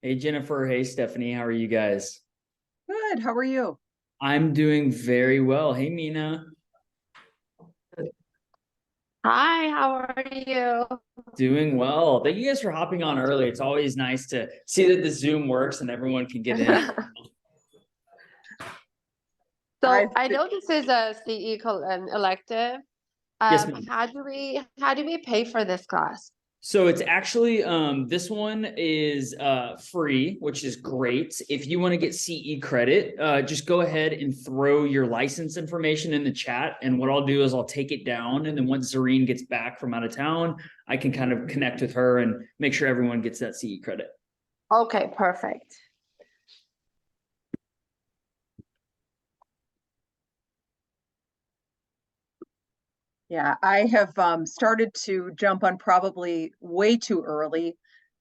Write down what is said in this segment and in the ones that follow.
Hey Jennifer, hey Stephanie, how are you guys? Good. How are you? I'm doing very well. Hey Mina, Hi, how are you? doing well. Thank you guys for hopping on early. It's always nice to see that the Zoom works and everyone can get in. I So I know this is a CE elective. Yes, ma'am. How do we pay for this class? So it's actually this one is free, which is great. If you want to get CE credit, just go ahead and throw your license information in the chat. And what I'll do is I'll take it down. And then once Zareen gets back from out of town, I can kind of connect with her and make sure everyone gets that CE credit. Okay, perfect. Yeah, I have started to jump on probably way too early.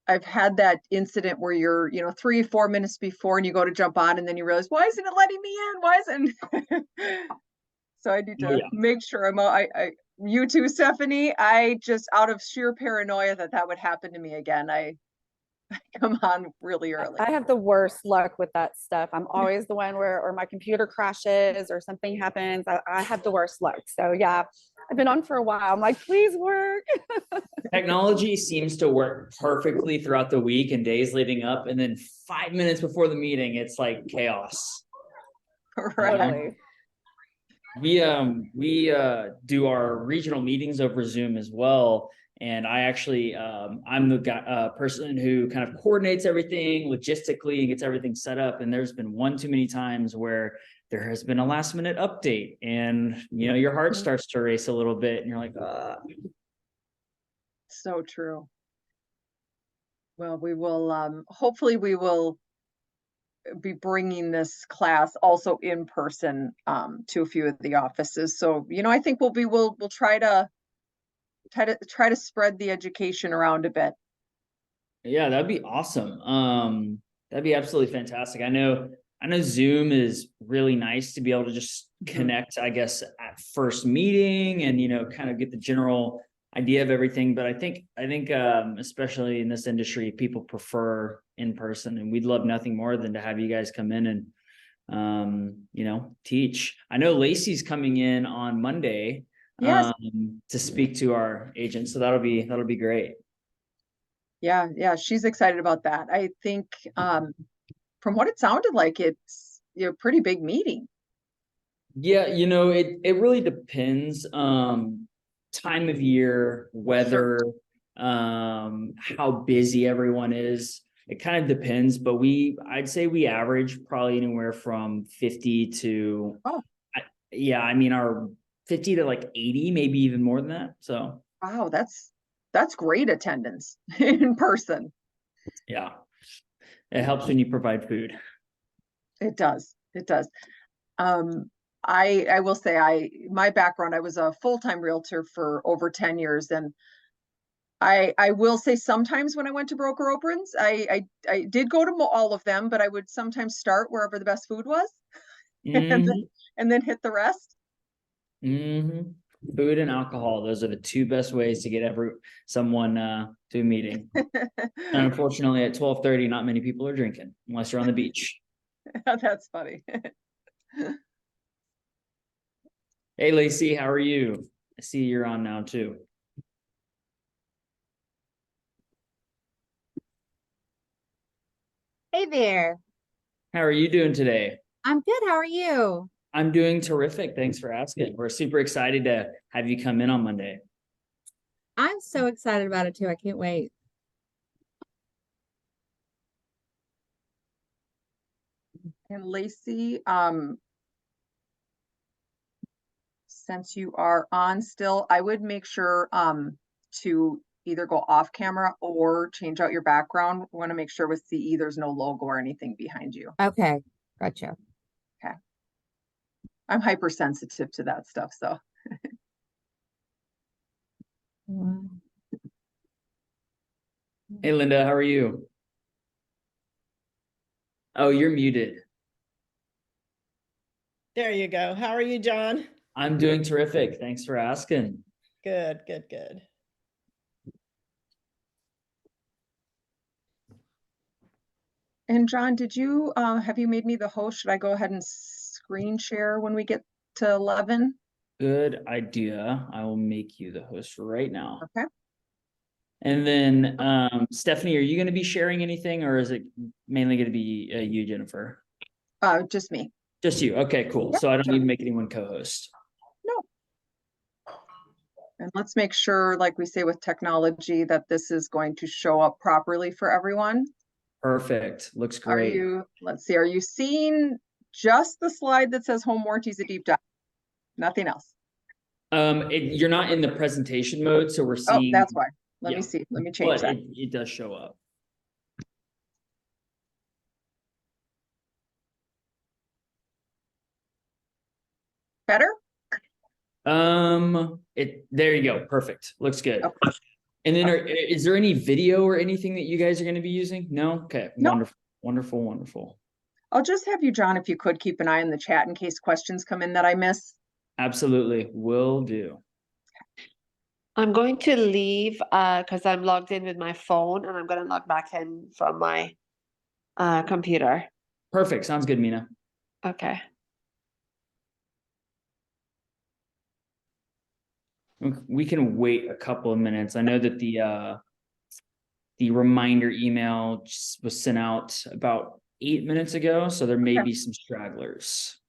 I've had that incident where you're, 3 or 4 minutes before and you go to jump on and then you realize, why isn't it letting me in? Why isn't so I need Oh to yeah. make sure you too, Stephanie. I just out of sheer paranoia that would happen to me again. I come on really early. I have the worst luck with that stuff. I'm always the one where, or my computer crashes or something happens. I have the worst luck. So yeah, I've been on for a while. I'm like, please work. Technology seems to work perfectly throughout the week and days leading up. And then 5 minutes before the meeting, it's like chaos. Right. Totally. We do our regional meetings over Zoom as well. And I actually I'm the guy, person who kind of coordinates everything logistically and gets everything set up. And there's been one too many times where there has been a last minute update and your heart starts to race a little bit and you're like, So true. Well, we will hopefully we will be bringing this class also in person to a few of the offices. So, I think we'll try to spread the education around a bit. yeah, that'd be awesome. That'd be absolutely fantastic. I know Zoom is really nice to be able to just connect, I guess, at first meeting and kind of get the general idea of everything. But I think especially in this industry, people prefer in person, and we'd love nothing more than to have you guys come in and teach. I know Lacey's coming in on Monday Yes. to speak to our agent, so that'll be great. Yeah, she's excited about that. I think from what it sounded like, it's a pretty big meeting. Yeah, it really depends. Time of year, weather, how busy everyone is. It kind of depends, but I'd say we average probably anywhere from 50 to Oh, yeah, I mean our 50 to like 80, maybe even more than that. So wow, that's great attendance in person. yeah, it helps when you provide food. It does. It does. Um, I will say my background, I was a full-time realtor for over 10 years, and I will say sometimes when I went to broker opens, I did go to all of them, but I would sometimes start wherever the best food was and then Hmm. and then hit the rest. Hmm. Food and alcohol, those are the two best ways to get someone to a meeting. And unfortunately, at 12:30, not many people are drinking unless you're on the beach. That's funny. Hey, Lacey, how are you? I see you're on now too. Hey there. How are you doing today? I'm good. How are you? I'm doing terrific. Thanks for asking. We're super excited to have you come in on Monday. I'm so excited about it too. I can't wait. And Lacey, since you are on still, I would make sure to either go off camera or change out your background. We want to make sure with CE there's no logo or anything behind you. Okay. Gotcha. Okay. I'm hypersensitive to that stuff, so. Hey, Linda, how are you? Oh, you're muted. There you go. How are you, John? I'm doing terrific. Thanks for asking. Good, good, good. And John, did you, have you made me the host? Should I go ahead and screen share when we get to 11? Good idea. I will make you the host right now. Okay. And then, Stephanie, are you going to be sharing anything, or is it mainly going to be you, Jennifer? Just me. Just you. Okay, cool. Yep, So I don't sure. need to make anyone co-host. No. And let's make sure, like we say with technology, that this is going to show up properly for everyone. Perfect. Looks Are great. you, let's see, are you seeing just the slide that says home warranties a deep dive? Nothing else. You're not in the presentation mode, so we're Oh, seeing. that's why. Let me Yeah. see. Let me change But that. it does show up. Better? There you go. Perfect. Looks good. Okay. And then is there any video or anything that you guys are going to be using? No? Okay. No. Wonderful. Wonderful. Wonderful. I'll just have you, John, if you could keep an eye on the chat in case questions come in that I miss. Absolutely. Will do. I'm going to leave because I'm logged in with my phone and I'm going to log back in from my computer. Perfect. Sounds good, Mina. Okay. We can wait a couple of minutes. I know that the reminder email just was sent out about 8 minutes ago, so there may be some stragglers.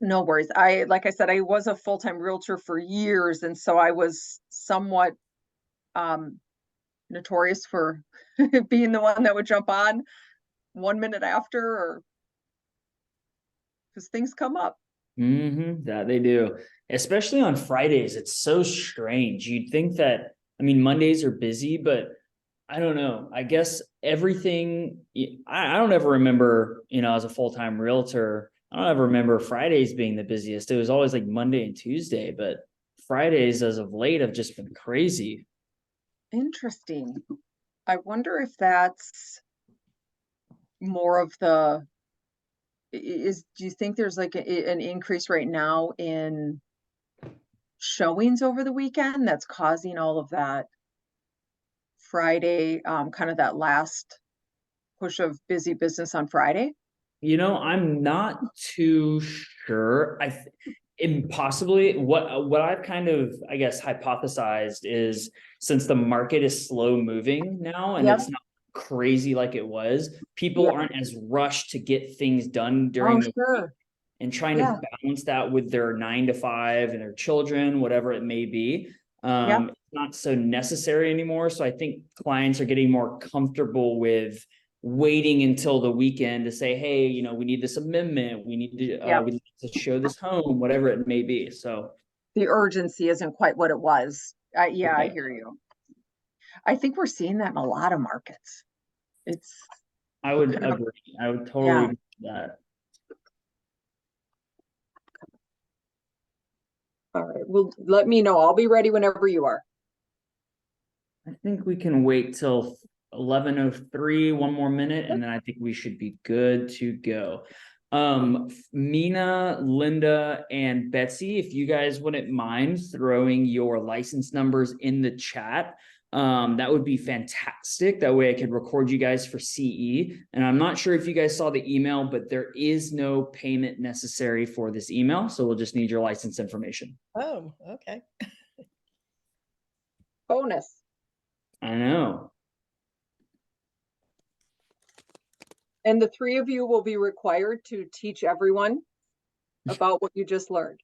No worries. Like I said, I was a full-time realtor for years, and so I was somewhat notorious for being the one that would jump on 1 minute after, or because things come up. That they do, especially on Fridays. It's so strange. You'd think that, I mean, Mondays are busy, but I don't know. I guess everything, I don't ever remember, as a full-time realtor, I don't ever remember Fridays being the busiest. It was always like Monday and Tuesday, but Fridays as of late have just been crazy. Interesting. I wonder if that's more of the, do you think there's like an increase right now in showings over the weekend that's causing all of that Friday, kind of that last push of busy business on Friday? I'm not too sure. Possibly what I've kind of, I guess, hypothesized is, since the market is slow moving now and Yep. it's not crazy like it was, people Yep. aren't as rushed to get things done Oh, during the sure. week, and trying Yeah. to balance that with their 9 to 5 and their children, whatever it may be. Yep. It's not so necessary anymore. So I think clients are getting more comfortable with waiting until the weekend to say, hey, we need this amendment, we need to Yep. we need to show this home, whatever it may be. So The urgency isn't quite what it was. Yeah, I Right. hear you. I think we're seeing that in a lot of markets. It's I would kind of- agree. I would totally Yeah. agree with that. all right. Well, let me know. I'll be ready whenever you are. I think we can wait till 11:03, one more minute, and then I think we should be good to go. Mina, Linda, and Betsy, if you guys wouldn't mind throwing your license numbers in the chat, that would be fantastic. That way I could record you guys for CE. And I'm not sure if you guys saw the email, but there is no payment necessary for this email. So we'll just need your license information. Oh, okay. Bonus. I know. And the three of you will be required to teach everyone about what you just learned.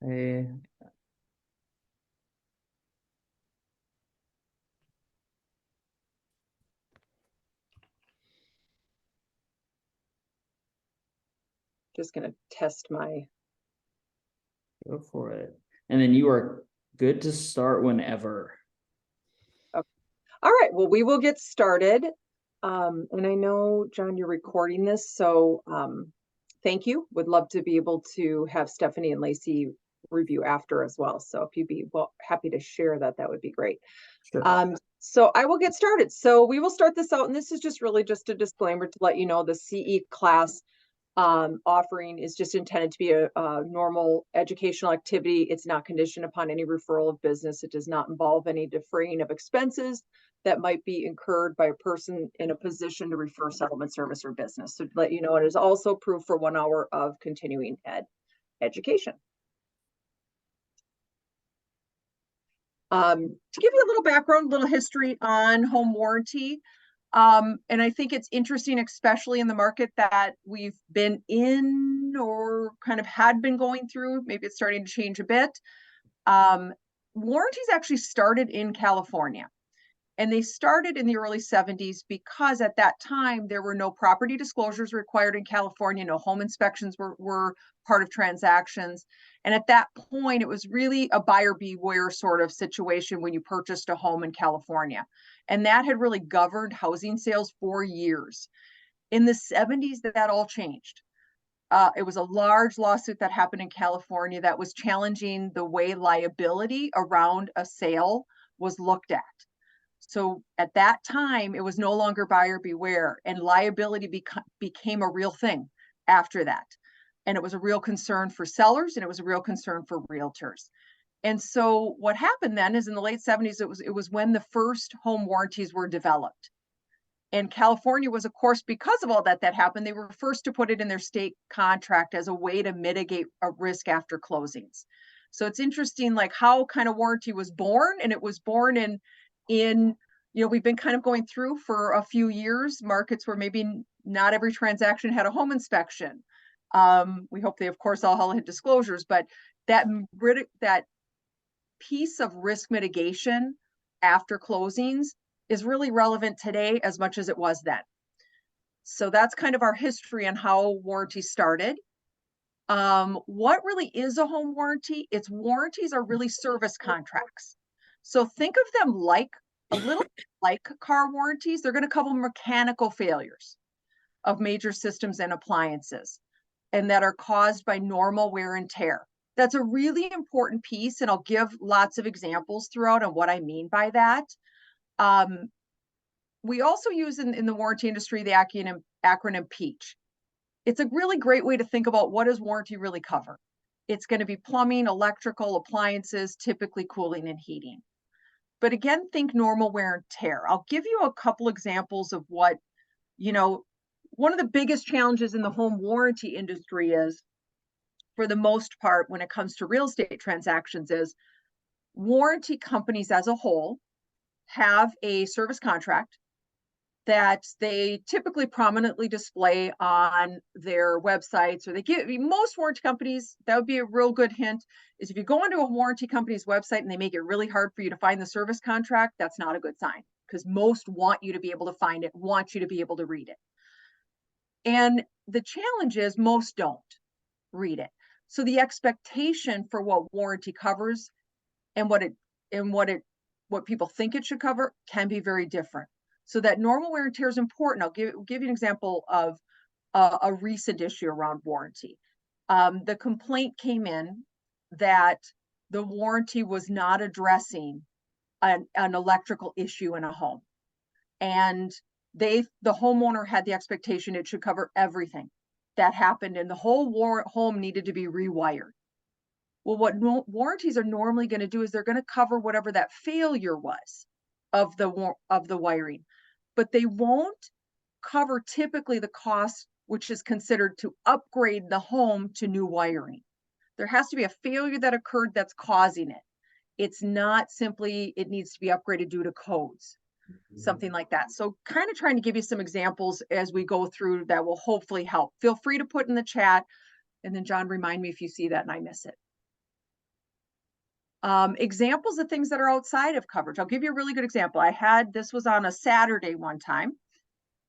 Hey. Just gonna test my. Go for it. And then you are good to start whenever. All right, well, we will get started. And I know, John, you're recording this, so thank you. Would love to be able to have Stephanie and Lacey review after as well. So if you'd be happy to share that, that would be great. Sure. So I will get started. So we will start this out, and this is just really just a disclaimer to let you know the CE class offering is just intended to be a normal educational activity. It's not conditioned upon any referral of business. It does not involve any defraying of expenses that might be incurred by a person in a position to refer settlement service or business. So to let you know, it is also approved for 1 hour of continuing education. To give you a little background, a little history on home warranty. And I think it's interesting, especially in the market that we've been in or kind of had been going through. Maybe it's starting to change a bit. Warranties actually started in California. And they started in the early 70s because at that time, there were no property disclosures required in California. No home inspections were part of transactions. And at that point, it was really a buyer beware sort of situation when you purchased a home in California. And that had really governed housing sales for years. In the 70s, that all changed. It was a large lawsuit that happened in California that was challenging the way liability around a sale was looked at. So at that time, it was no longer buyer beware, and liability became a real thing after that. And it was a real concern for sellers, and it was a real concern for realtors. And so what happened then is in the late 70s, it was when the first home warranties were developed. And California was, of course, because of all that happened, they were first to put it in their state contract as a way to mitigate a risk after closings. So it's interesting, like how kind of warranty was born, and it was born in we've been kind of going through for a few years markets where maybe not every transaction had a home inspection. We hope they, of course, all had disclosures, but that piece of risk mitigation after closings is really relevant today as much as it was then. So that's kind of our history on how warranty started. What really is a home warranty? Its warranties are really service contracts. So think of them like a little like car warranties. They're going to cover mechanical failures of major systems and appliances, and that are caused by normal wear and tear. That's a really important piece, and I'll give lots of examples throughout on what I mean by that. We also use in the warranty industry the acronym PEACH. It's a really great way to think about what does warranty really cover. It's going to be plumbing, electrical, appliances, typically cooling and heating. But again, think normal wear and tear. I'll give you a couple examples of what, one of the biggest challenges in the home warranty industry is, for the most part, when it comes to real estate transactions, is warranty companies as a whole have a service contract that they typically prominently display on their websites, or most warranty companies, that would be a real good hint, is if you go onto a warranty company's website and they make it really hard for you to find the service contract, that's not a good sign, because most want you to be able to find it, want you to be able to read it. And the challenge is most don't read it. So the expectation for what warranty covers and what people think it should cover can be very different. So that normal wear and tear is important. I'll give you an example of a recent issue around warranty. The complaint came in that the warranty was not addressing an electrical issue in a home. And the homeowner had the expectation it should cover everything that happened, and the whole home needed to be rewired. Well, what warranties are normally going to do is they're going to cover whatever that failure was of the wiring, but they won't cover typically the cost, which is considered to upgrade the home to new wiring. There has to be a failure that occurred that's causing it. It's not simply it needs to be upgraded due to codes, something like that. So kind of trying to give you some examples as we go through that will hopefully help. Feel free to put in the chat, and then John, remind me if you see that and I miss it. Examples of things that are outside of coverage. I'll give you a really good example. This was on a Saturday one time,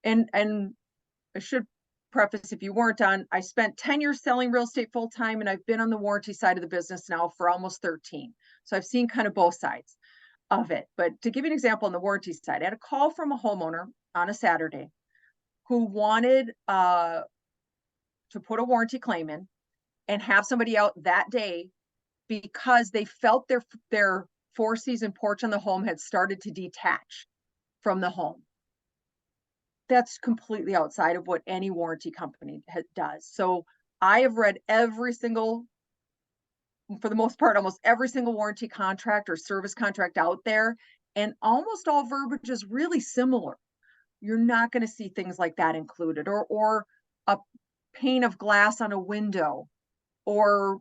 and I should preface, if you weren't on, I spent 10 years selling real estate full time, and I've been on the warranty side of the business now for almost 13. So I've seen kind of both sides of it. But to give you an example on the warranty side, I had a call from a homeowner on a Saturday who wanted to put a warranty claim in and have somebody out that day because they felt their four-season porch on the home had started to detach from the home. that's completely outside of what any warranty company does. So I have read every single, for the most part, almost every single warranty contract or service contract out there, and almost all verbiage is really similar. You're not going to see things like that included, or a pane of glass on a window, or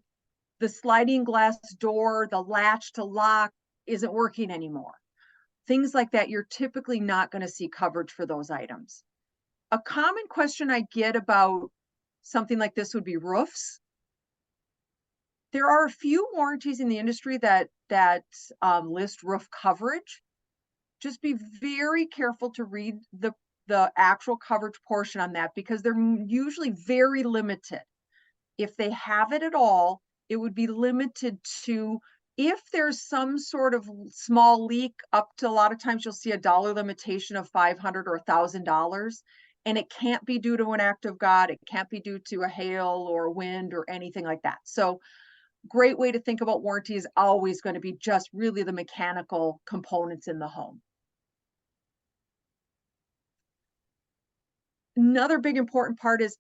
the sliding glass door, the latch to lock isn't working anymore. Things like that, you're typically not going to see coverage for those items. A common question I get about something like this would be roofs. There are a few warranties in the industry that list roof coverage. Just be very careful to read the actual coverage portion on that, because they're usually very limited. If they have it at all, it would be limited to if there's some sort of small leak, up to, a lot of times you'll see a dollar limitation of $500 or $1,000, and it can't be due to an act of God. It can't be due to a hail or wind or anything like that. So great way to think about warranty is always going to be just really the mechanical components in the home. Another big important part is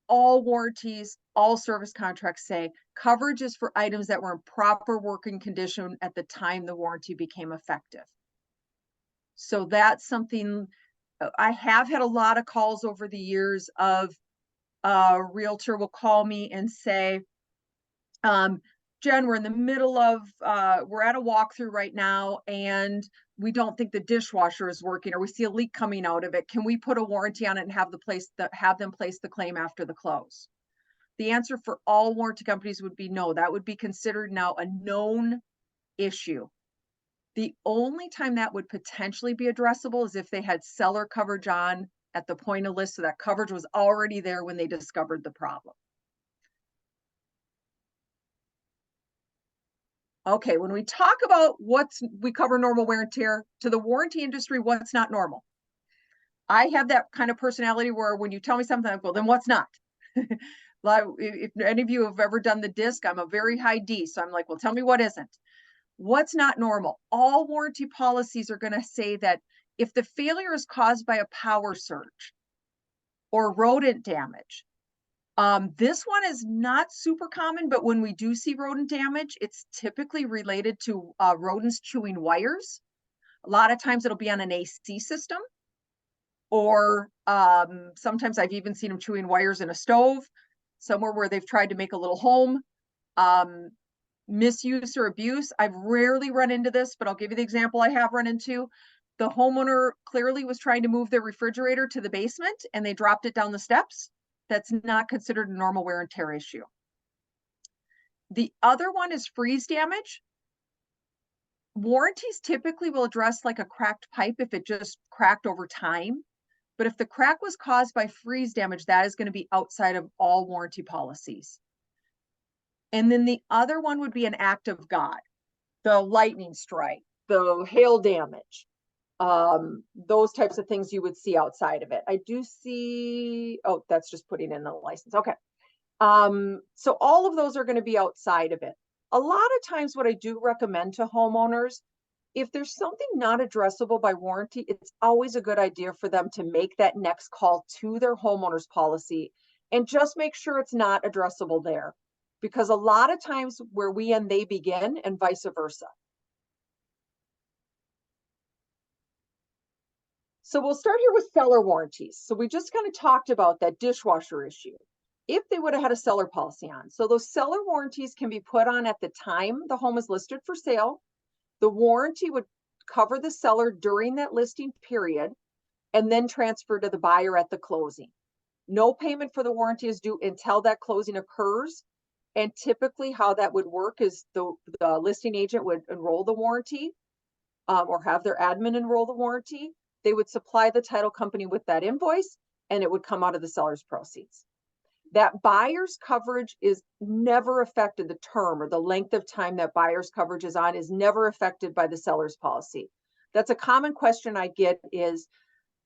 all warranties, all service contracts say coverage is for items that were in proper working condition at the time the warranty became effective. So that's something I have had a lot of calls over the years of a realtor will call me and say, Jen, we're in the middle of, we're at a walkthrough right now, and we don't think the dishwasher is working, or we see a leak coming out of it. Can we put a warranty on it and have them place the claim after the close? The answer for all warranty companies would be no. That would be considered now a known issue. The only time that would potentially be addressable is if they had seller coverage on at the point of list, so that coverage was already there when they discovered the problem. Okay, when we talk about we cover normal wear and tear, to the warranty industry, what's not normal? I have that kind of personality where when you tell me something, I go, then what's not? If any of you have ever done the disc, I'm a very high D. So I'm like, well, tell me what isn't. What's not normal? All warranty policies are going to say that if the failure is caused by a power surge or rodent damage, this one is not super common, but when we do see rodent damage, it's typically related to rodents chewing wires. A lot of times it'll be on an AC system, or sometimes I've even seen them chewing wires in a stove, somewhere where they've tried to make a little home. Misuse or abuse, I've rarely run into this, but I'll give you the example I have run into. The homeowner clearly was trying to move their refrigerator to the basement, and they dropped it down the steps. That's not considered a normal wear and tear issue. The other one is freeze damage. Warranties typically will address like a cracked pipe if it just cracked over time. But if the crack was caused by freeze damage, that is going to be outside of all warranty policies. And then the other one would be an act of God, the lightning strike, the hail damage, those types of things you would see outside of it. I do see, oh, that's just putting in the license. Okay. So all of those are going to be outside of it. A lot of times what I do recommend to homeowners, if there's something not addressable by warranty, it's always a good idea for them to make that next call to their homeowner's policy and just make sure it's not addressable there. Because a lot of times where we end, they begin, and vice versa. So we'll start here with seller warranties. So we just kind of talked about that dishwasher issue. If they would have had a seller policy on. So those seller warranties can be put on at the time the home is listed for sale. The warranty would cover the seller during that listing period and then transfer to the buyer at the closing. No payment for the warranty is due until that closing occurs. And typically how that would work is the listing agent would enroll the warranty or have their admin enroll the warranty. They would supply the title company with that invoice, and it would come out of the seller's proceeds. That buyer's coverage is never affected. The term or the length of time that buyer's coverage is on is never affected by the seller's policy. That's a common question I get is,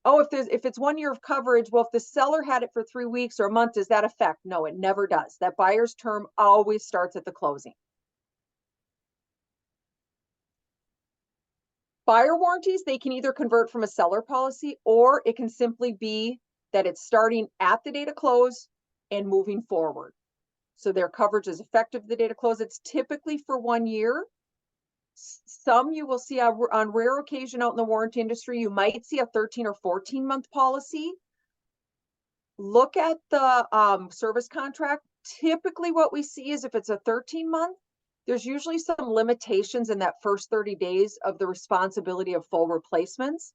oh, if it's 1 year of coverage, well, if the seller had it for 3 weeks or a month, does that affect? No, it never does. That buyer's term always starts at the closing. Buyer warranties, they can either convert from a seller policy, or it can simply be that it's starting at the date of close and moving forward. So their coverage is effective the date of close. It's typically for 1 year. Some you will see on rare occasion out in the warranty industry, you might see a 13 or 14-month policy. Look at the service contract. Typically what we see is if it's a 13-month, there's usually some limitations in that first 30 days of the responsibility of full replacements.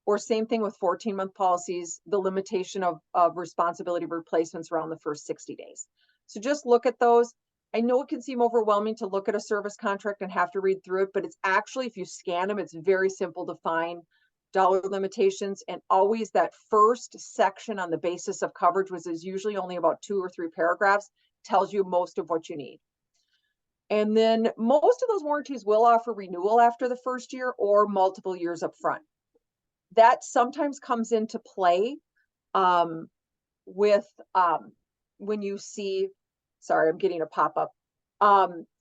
Or same thing with 14-month policies, the limitation of responsibility of replacements around the first 60 days. So just look at those. I know it can seem overwhelming to look at a service contract and have to read through it, but it's actually, if you scan them, it's very simple to find dollar limitations. And always that first section on the basis of coverage, which is usually only about 2 or 3 paragraphs, tells you most of what you need. And then most of those warranties will offer renewal after the first year or multiple years up front. That sometimes comes into play with when you see, sorry, I'm getting a pop-up.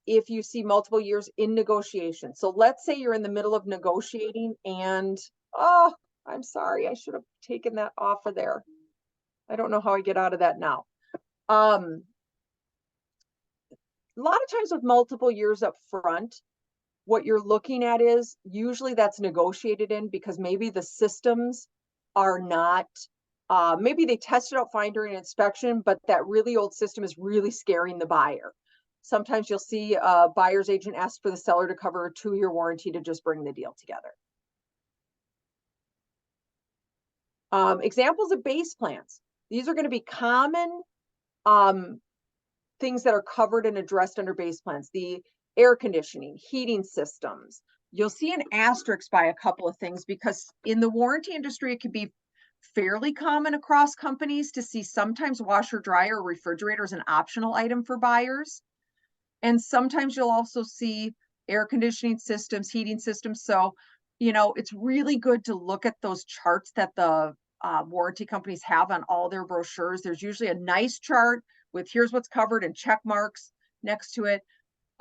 If you see multiple years in negotiation. So let's say you're in the middle of negotiating and, oh, I'm sorry, I should have taken that off of there. I don't know how I get out of that now. A lot of times with multiple years up front, what you're looking at is usually that's negotiated in because maybe the systems are not, maybe they tested out fine during inspection, but that really old system is really scaring the buyer. Sometimes you'll see a buyer's agent ask for the seller to cover a 2-year warranty to just bring the deal together. Examples of base plans. These are going to be common things that are covered and addressed under base plans. The air conditioning, heating systems. You'll see an asterisk by a couple of things because in the warranty industry, it can be fairly common across companies to see sometimes washer, dryer, or refrigerator as an optional item for buyers. And sometimes you'll also see air conditioning systems, heating systems. So, you know, it's really good to look at those charts that the warranty companies have on all their brochures. There's usually a nice chart with here's what's covered and check marks next to it.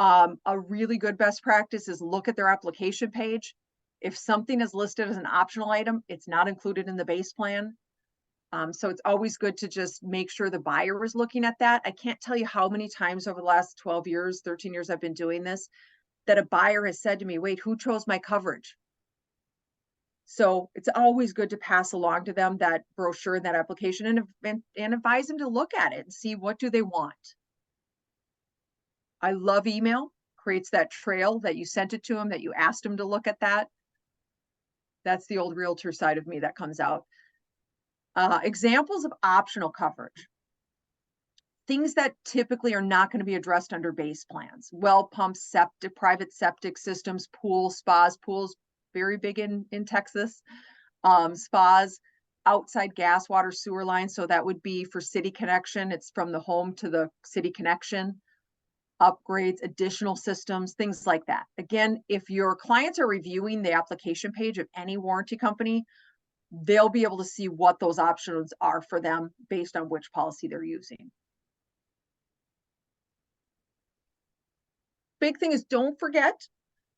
A really good best practice is look at their application page. If something is listed as an optional item, it's not included in the base plan. So it's always good to just make sure the buyer is looking at that. I can't tell you how many times over the last 12 years, 13 years I've been doing this, that a buyer has said to me, wait, who chose my coverage? So it's always good to pass along to them that brochure and that application and advise them to look at it and see what do they want. I love email, creates that trail that you sent it to them, that you asked them to look at that. That's the old realtor side of me that comes out. Examples of optional coverage. Things that typically are not going to be addressed under base plans. Well pumps, septic, private septic systems, pools, spas, pools, very big in Texas. Spas, outside gas, water, sewer lines. So that would be for city connection. It's from the home to the city connection. Upgrades, additional systems, things like that. Again, if your clients are reviewing the application page of any warranty company, they'll be able to see what those options are for them based on which policy they're using. Big thing is don't forget,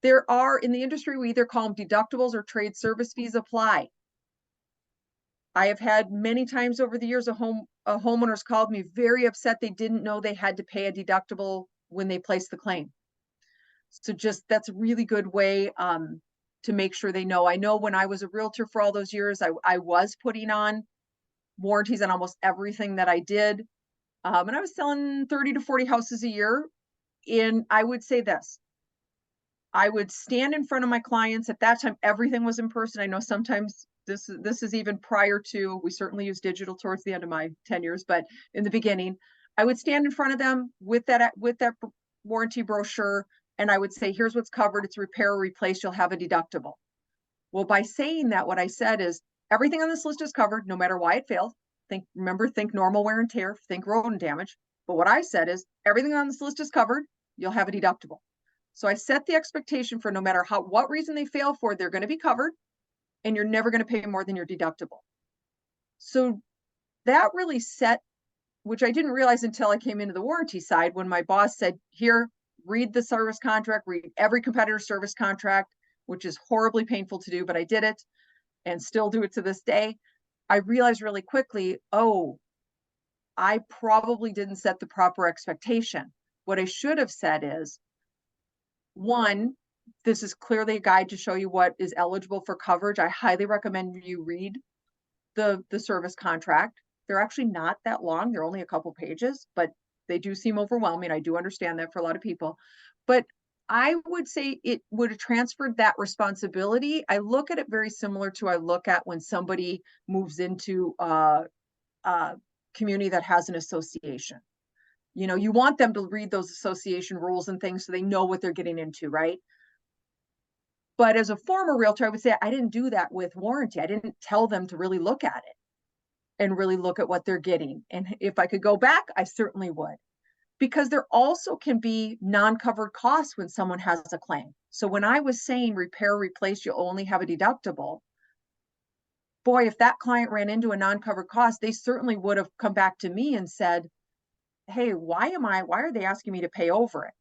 there are in the industry, we either call them deductibles or trade service fees apply. I have had many times over the years, homeowners called me very upset. They didn't know they had to pay a deductible when they placed the claim. So just, that's a really good way to make sure they know. I know when I was a realtor for all those years, I was putting on warranties on almost everything that I did. And I was selling 30 to 40 houses a year. And I would say this, I would stand in front of my clients. At that time, everything was in person. I know sometimes this is even prior to, we certainly used digital towards the end of my 10 years, but in the beginning, I would stand in front of them with that warranty brochure. And I would say, here's what's covered. It's repair or replace. You'll have a deductible. Well, by saying that, what I said is everything on this list is covered, no matter why it failed. Think normal wear and tear, think rodent damage. But what I said is everything on this list is covered. You'll have a deductible. So I set the expectation for no matter what reason they fail for, they're going to be covered and you're never going to pay more than your deductible. So that really set, which I didn't realize until I came into the warranty side, when my boss said, here, read the service contract, read every competitor's service contract. which is horribly painful to do, but I did it and still do it to this day. I realized really quickly, oh, I probably didn't set the proper expectation. What I should have said is, one, this is clearly a guide to show you what is eligible for coverage. I highly recommend you read the service contract. They're actually not that long. They're only a couple pages, but they do seem overwhelming. I do understand that for a lot of people. But I would say it would have transferred that responsibility. I look at it very similar to I look at when somebody moves into a community that has an association. You know, you want them to read those association rules and things so they know what they're getting into, right? But as a former realtor, I would say I didn't do that with warranty. I didn't tell them to really look at it and really look at what they're getting. And if I could go back, I certainly would. Because there also can be non-covered costs when someone has a claim. So when I was saying repair, replace, you only have a deductible, boy, if that client ran into a non-covered cost, they certainly would have come back to me and said, hey, why are they asking me to pay over it?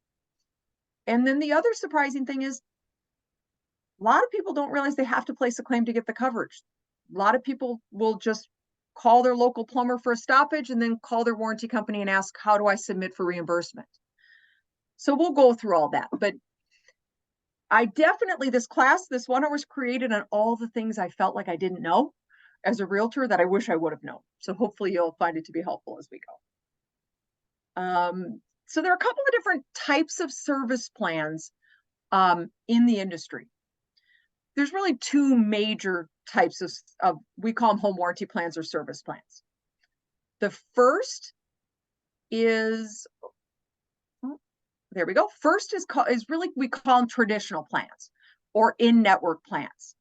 And then the other surprising thing is a lot of people don't realize they have to place a claim to get the coverage. A lot of people will just call their local plumber for a stoppage and then call their warranty company and ask, how do I submit for reimbursement? So we'll go through all that. But I definitely, this 1 hour was created on all the things I felt like I didn't know as a realtor that I wish I would have known. So hopefully you'll find it to be helpful as we go. So there are a couple of different types of service plans in the industry. There's really two major types of we call them home warranty plans or service plans. The first is, there we go. First is really, we call them traditional plans or in-network plans.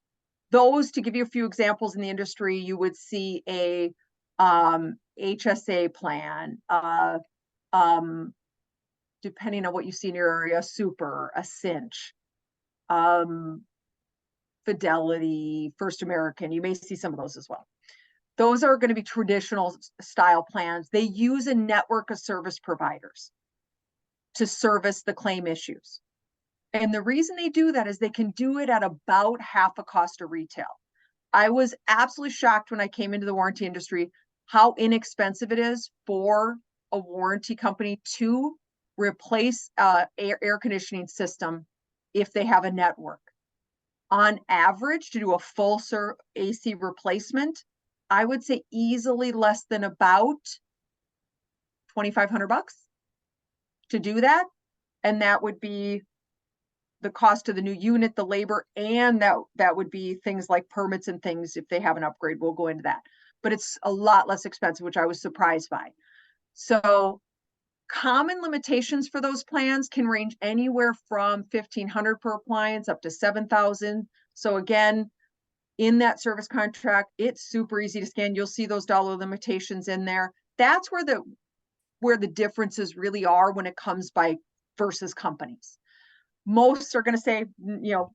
Those, to give you a few examples in the industry, you would see a HSA plan, depending on what you see in your area, super, a cinch, Fidelity, First American. You may see some of those as well. Those are going to be traditional style plans. They use a network of service providers to service the claim issues. And the reason they do that is they can do it at about half a cost of retail. I was absolutely shocked when I came into the warranty industry how inexpensive it is for a warranty company to replace air conditioning system if they have a network. On average, to do a full AC replacement, I would say easily less than about $2,500 to do that. And that would be the cost of the new unit, the labor, and that would be things like permits and things if they have an upgrade. We'll go into that. But it's a lot less expensive, which I was surprised by. So common limitations for those plans can range anywhere from $1,500 per appliance up to $7,000. So again, in that service contract, it's super easy to scan. You'll see those dollar limitations in there. That's where the differences really are when it comes by versus companies. Most are going to say,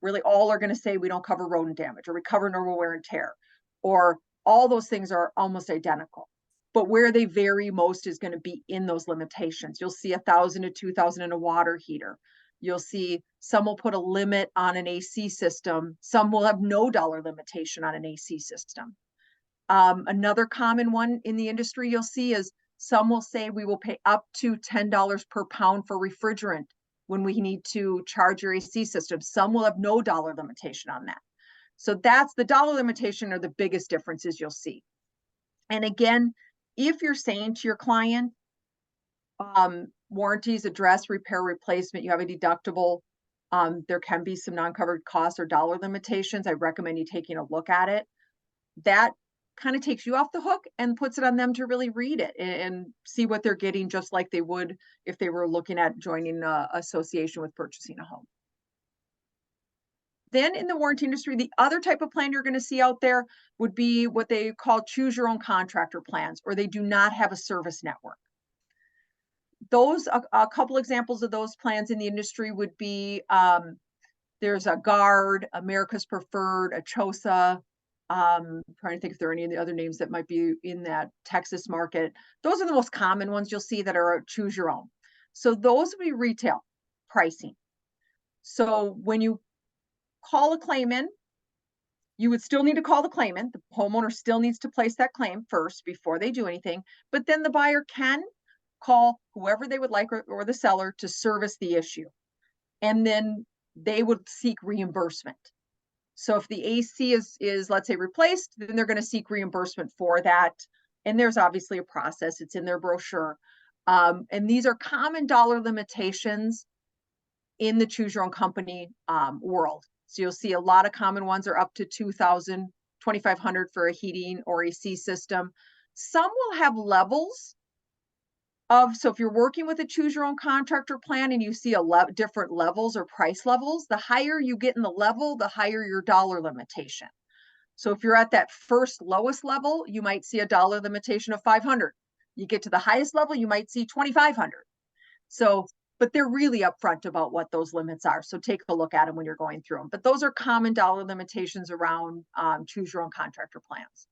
really all are going to say we don't cover rodent damage or we cover normal wear and tear, or all those things are almost identical. But where they vary most is going to be in those limitations. You'll see 1,000 to 2,000 in a water heater. You'll see some will put a limit on an AC system. Some will have no dollar limitation on an AC system. Another common one in the industry you'll see is some will say we will pay up to $10 per pound for refrigerant when we need to charge your AC system. Some will have no dollar limitation on that. So that's the dollar limitation are the biggest differences you'll see. And again, if you're saying to your client, warranties address repair replacement, you have a deductible, there can be some non-covered costs or dollar limitations, I recommend you taking a look at it. That kind of takes you off the hook and puts it on them to really read it and see what they're getting, just like they would if they were looking at joining an association with purchasing a home. Then in the warranty industry, the other type of plan you're going to see out there would be what they call choose your own contractor plans, or they do not have a service network. Those, a couple examples of those plans in the industry would be, there's a Guard, America's Preferred, a CHOSA. Trying to think if there are any of the other names that might be in that Texas market. Those are the most common ones you'll see that are choose your own. So those would be retail pricing. So when you call a claim in. You would still need to call the claimant. The homeowner still needs to place that claim first before they do anything, but then the buyer can call whoever they would like or the seller to service the issue. And then they would seek reimbursement. So if the AC is let's say replaced, then they're going to seek reimbursement for that. And there's obviously a process. It's in their brochure. And these are common dollar limitations in the choose your own company world. So you'll see a lot of common ones are up to 2,000, 2,500 for a heating or AC system. Some will have levels of, so if you're working with a choose your own contractor plan and you see different levels or price levels, the higher you get in the level, the higher your dollar limitation. So if you're at that first lowest level, you might see a dollar limitation of 500. You get to the highest level, you might see 2,500. So, but they're really upfront about what those limits are. So take a look at them when you're going through them. But those are common dollar limitations around choose your own contractor plans.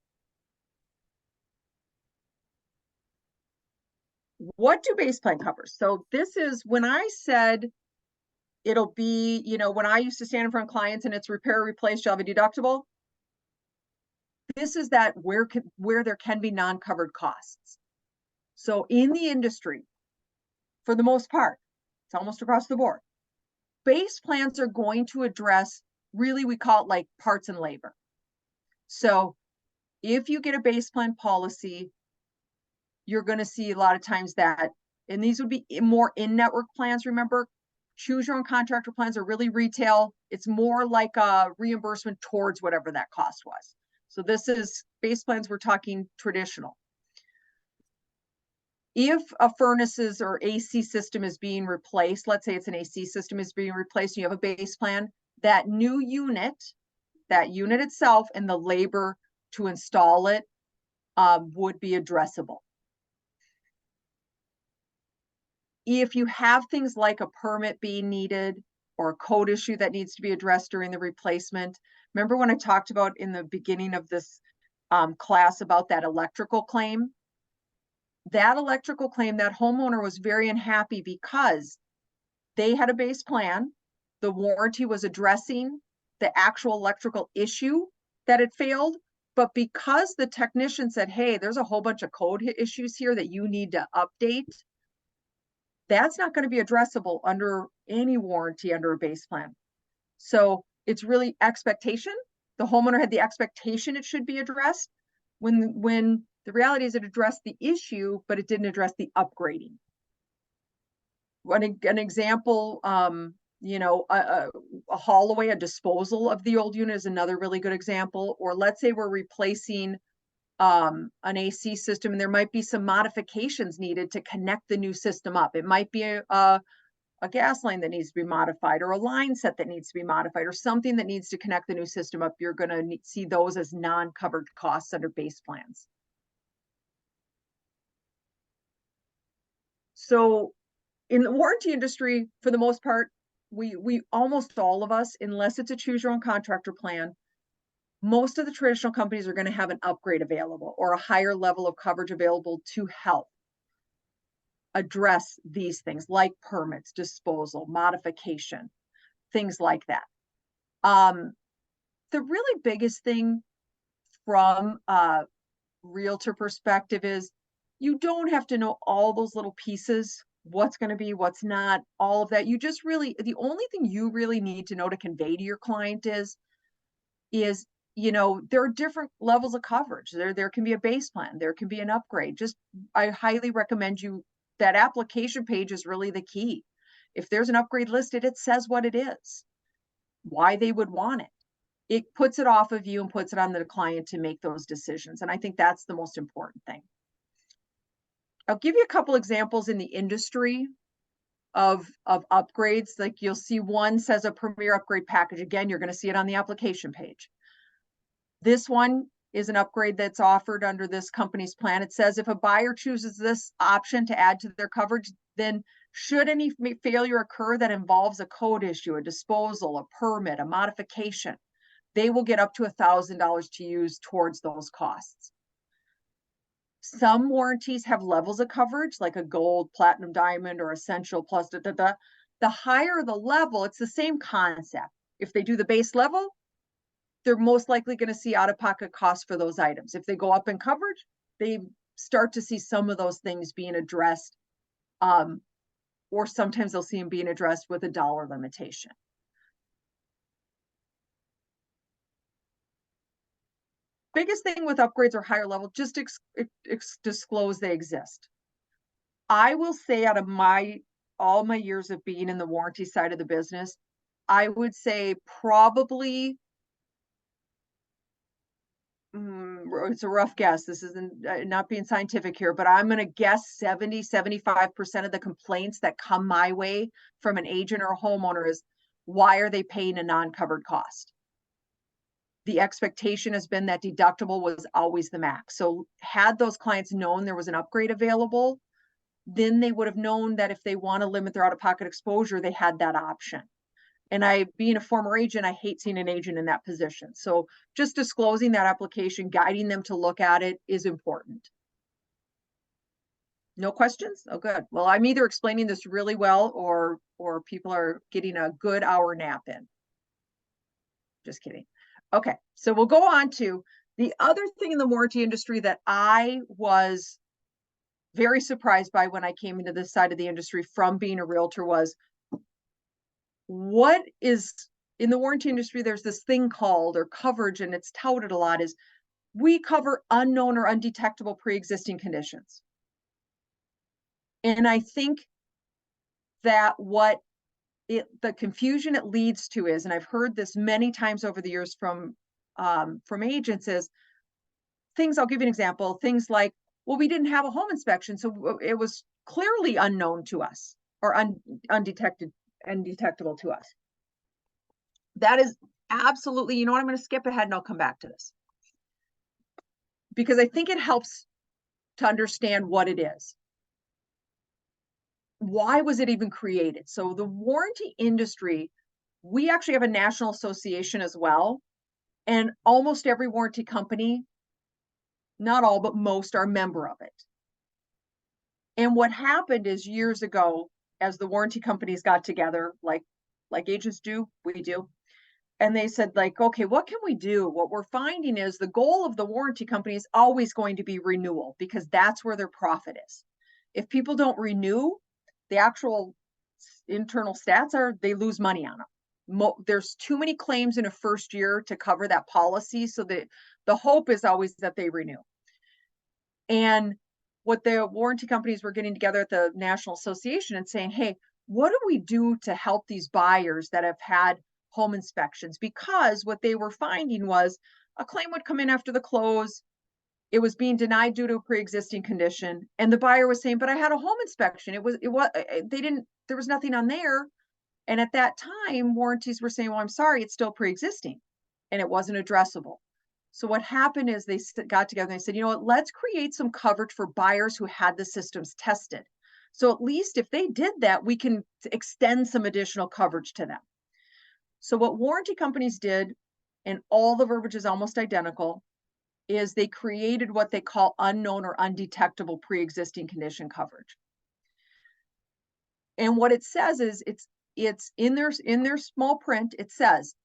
What do base plan cover? So this is when I said it'll be, you know, when I used to stand in front of clients and it's repair, replace, you'll have a deductible. This is that where there can be non-covered costs. So in the industry, for the most part, it's almost across the board, base plans are going to address, really, we call it like parts and labor. So if you get a base plan policy, you're going to see a lot of times that, and these would be more in-network plans. Remember, choose your own contractor plans are really retail. It's more like a reimbursement towards whatever that cost was. So this is base plans, we're talking traditional. If a furnaces or AC system is being replaced, let's say it's an AC system is being replaced, and you have a base plan, that new unit, that unit itself and the labor to install it would be addressable. If you have things like a permit being needed or a code issue that needs to be addressed during the replacement, remember when I talked about in the beginning of this class about that electrical claim? That electrical claim, that homeowner was very unhappy because they had a base plan. The warranty was addressing the actual electrical issue that it failed. But because the technician said, hey, there's a whole bunch of code issues here that you need to update, that's not going to be addressable under any warranty under a base plan. So it's really expectation. The homeowner had the expectation it should be addressed when the reality is it addressed the issue, but it didn't address the upgrading. An example, you know, a haul away, a disposal of the old unit is another really good example. Or let's say we're replacing an AC system and there might be some modifications needed to connect the new system up. It might be a gas line that needs to be modified or a line set that needs to be modified or something that needs to connect the new system up. You're going to see those as non-covered costs under base plans. So in the warranty industry, for the most part, we almost all of us, unless it's a choose your own contractor plan, most of the traditional companies are going to have an upgrade available or a higher level of coverage available to help address these things like permits, disposal, modification, things like that. The really biggest thing from a realtor perspective is you don't have to know all those little pieces, what's going to be, what's not, all of that. You just really, the only thing you really need to know to convey to your client is, you know, there are different levels of coverage. There can be a base plan, there can be an upgrade. Just, I highly recommend you, that application page is really the key. If there's an upgrade listed, it says what it is, why they would want it. It puts it off of you and puts it on the client to make those decisions. And I think that's the most important thing. I'll give you a couple examples in the industry of upgrades. Like you'll see one says a premier upgrade package. Again, you're going to see it on the application page. This one is an upgrade that's offered under this company's plan. It says if a buyer chooses this option to add to their coverage, then should any failure occur that involves a code issue, a disposal, a permit, a modification, they will get up to $1,000 to use towards those costs. Some warranties have levels of coverage, like a gold, platinum, diamond, or essential plus. The higher the level, it's the same concept. if they do the base level, they're most likely going to see out-of-pocket costs for those items. If they go up in coverage, they start to see some of those things being addressed, or sometimes they'll see them being addressed with a dollar limitation. Biggest thing with upgrades or higher level, just disclose they exist. I will say out of all my years of being in the warranty side of the business, I would say probably, it's a rough guess. This isn't not being scientific here, but I'm going to guess 75% of the complaints that come my way from an agent or a homeowner is, why are they paying a non-covered cost? The expectation has been that deductible was always the max. So had those clients known there was an upgrade available, then they would have known that if they want to limit their out-of-pocket exposure, they had that option. And being a former agent, I hate seeing an agent in that position. So just disclosing that application, guiding them to look at it is important. No questions? Oh, good. Well, I'm either explaining this really well or people are getting a good hour nap in. Just kidding. Okay, so we'll go on to the other thing in the warranty industry that I was very surprised by when I came into this side of the industry from being a realtor was, what is in the warranty industry, there's this thing called, or coverage, and it's touted a lot, is we cover unknown or undetectable pre-existing conditions. And I think that the confusion it leads to is, and I've heard this many times over the years from agents, is things, I'll give you an example, things like, well, we didn't have a home inspection, so it was clearly unknown to us, or undetectable to us. That is absolutely, you know what, I'm going to skip ahead and I'll come back to this, because I think it helps to understand what it is. Why was it even created? So the warranty industry, we actually have a national association as well. And almost every warranty company, not all, but most, are a member of it. And what happened is, years ago, as the warranty companies got together, like agents do, we do, and they said, like, okay, what can we do? What we're finding is the goal of the warranty company is always going to be renewal, because that's where their profit is. If people don't renew, the actual internal stats are they lose money on them. There's too many claims in a first year to cover that policy. So the hope is always that they renew. And what the warranty companies were getting together at the National Association and saying, hey, what do we do to help these buyers that have had home inspections? Because what they were finding was a claim would come in after the close. It was being denied due to a pre-existing condition. And the buyer was saying, but I had a home inspection. There was nothing on there. And at that time, warranties were saying, well, I'm sorry, it's still pre-existing, and it wasn't addressable. So what happened is they got together and they said, you know what, let's create some coverage for buyers who had the systems tested. So at least if they did that, we can extend some additional coverage to them. So what warranty companies did, and all the verbiage is almost identical, is they created what they call unknown or undetectable pre-existing condition coverage. And what it says is, it's in their small print, it says,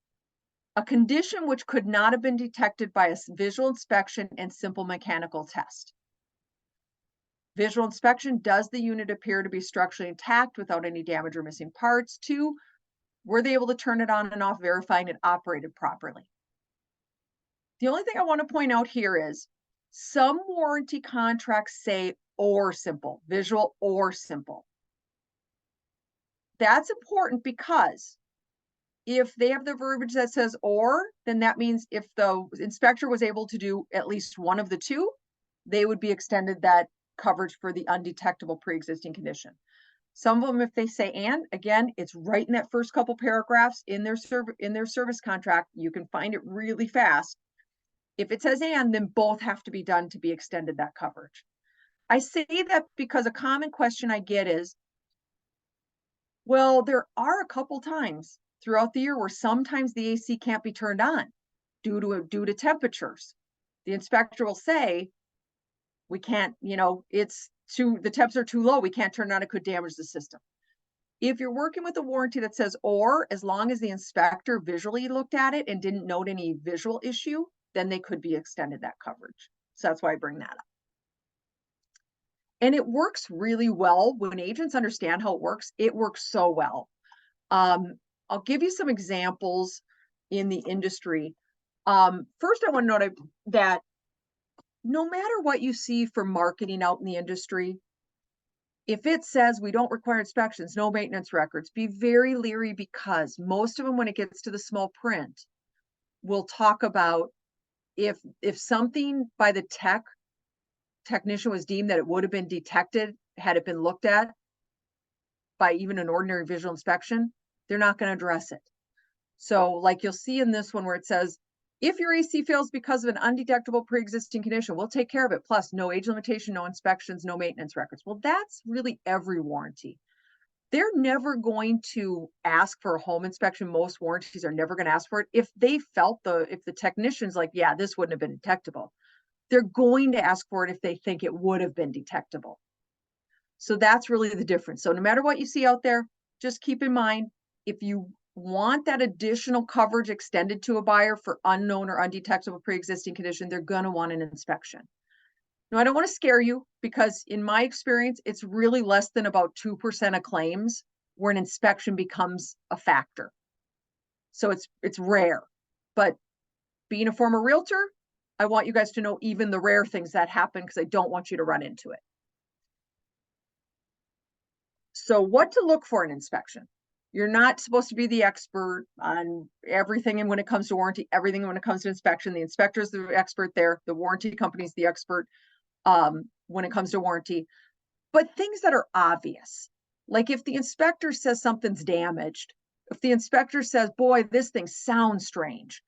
a condition which could not have been detected by a visual inspection and simple mechanical test. Visual inspection, does the unit appear to be structurally intact without any damage or missing parts? 2, were they able to turn it on and off, verifying it operated properly? The only thing I want to point out here is some warranty contracts say or simple, visual or simple. That's important, because if they have the verbiage that says or, then that means if the inspector was able to do at least one of the two, they would be extended that coverage for the undetectable pre-existing condition. Some of them, if they say and, again, it's right in that first couple paragraphs in their service contract. You can find it really fast. If it says and, then both have to be done to be extended that coverage. I say that because a common question I get is, well, there are a couple times throughout the year where sometimes the AC can't be turned on due to temperatures. The inspector will say, we can't, the temps are too low, we can't turn it on, it could damage the system. If you're working with a warranty that says or, as long as the inspector visually looked at it and didn't note any visual issue, then they could be extended that coverage. So that's why I bring that up. And it works really well when agents understand how it works. It works so well. I'll give you some examples in the industry. First, I want to note that no matter what you see for marketing out in the industry, if it says we don't require inspections, no maintenance records, be very leery, because most of them, when it gets to the small print, will talk about if something by the technician was deemed that it would have been detected had it been looked at by even an ordinary visual inspection, they're not going to address it. So like you'll see in this one where it says, if your AC fails because of an undetectable pre-existing condition, we'll take care of it. Plus no age limitation, no inspections, no maintenance records. Well, that's really every warranty. They're never going to ask for a home inspection. Most warranties are never going to ask for it. If they felt if the technician's like, yeah, this wouldn't have been detectable, they're going to ask for it if they think it would have been detectable. So that's really the difference. So no matter what you see out there, just keep in mind, if you want that additional coverage extended to a buyer for unknown or undetectable pre-existing condition, they're going to want an inspection. Now, I don't want to scare you, because in my experience, it's really less than about 2% of claims where an inspection becomes a factor. So it's rare. But being a former realtor, I want you guys to know even the rare things that happen, because I don't want you to run into it. So what to look for in inspection? You're not supposed to be the expert on everything. And when it comes to warranty, everything when it comes to inspection, the inspector is the expert there. The warranty company is the expert when it comes to warranty. But things that are obvious, like if the inspector says something's damaged, if the inspector says, boy, this thing sounds strange,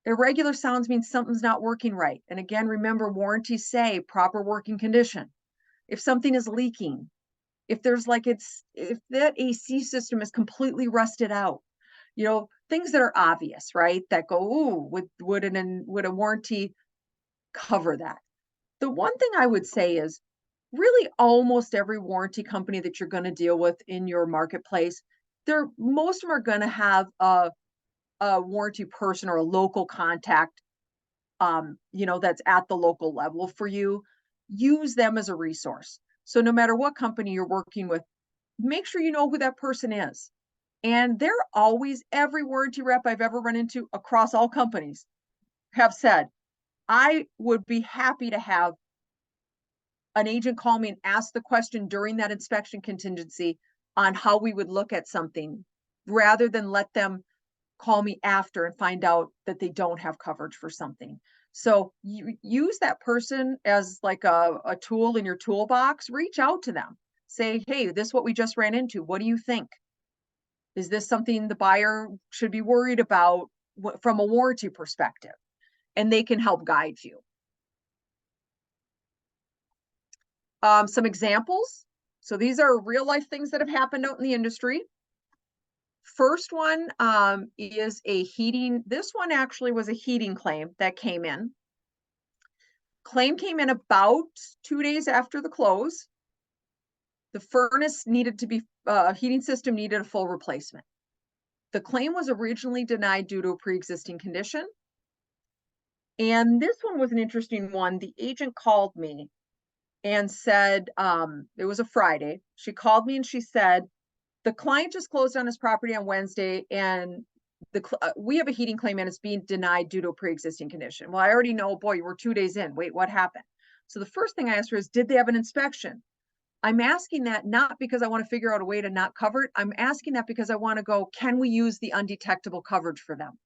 irregular sounds means something's not working right. And again, remember, warranties say proper working condition. If something is leaking, if there's if that AC system is completely rusted out, things that are obvious, right? That go, ooh, would a warranty cover that? The one thing I would say is really almost every warranty company that you're going to deal with in your marketplace, most of them are going to have a warranty person or a local contact, that's at the local level for you. Use them as a resource. So no matter what company you're working with, make sure you know who that person is. And every warranty rep I've ever run into across all companies have said, I would be happy to have an agent call me and ask the question during that inspection contingency on how we would look at something, rather than let them call me after and find out that they don't have coverage for something. So you use that person as like a tool in your toolbox. Reach out to them. Say, hey, this is what we just ran into. What do you think? Is this something the buyer should be worried about from a warranty perspective? And they can help guide you. Some examples. So these are real life things that have happened out in the industry. First one is a heating. This one actually was a heating claim that came in. Claim came in about 2 days after the close. The furnace needed to be, heating system needed a full replacement. The claim was originally denied due to a pre-existing condition. And this one was an interesting one. The agent called me and said, it was a Friday. She called me and she said, the client just closed on his property on Wednesday, and we have a heating claim and it's being denied due to a pre-existing condition. Well, I already know, boy, we're 2 days in. Wait, what happened? So the first thing I asked her is, did they have an inspection? I'm asking that not because I want to figure out a way to not cover it. I'm asking that because I want to go, can we use the undetectable coverage for them?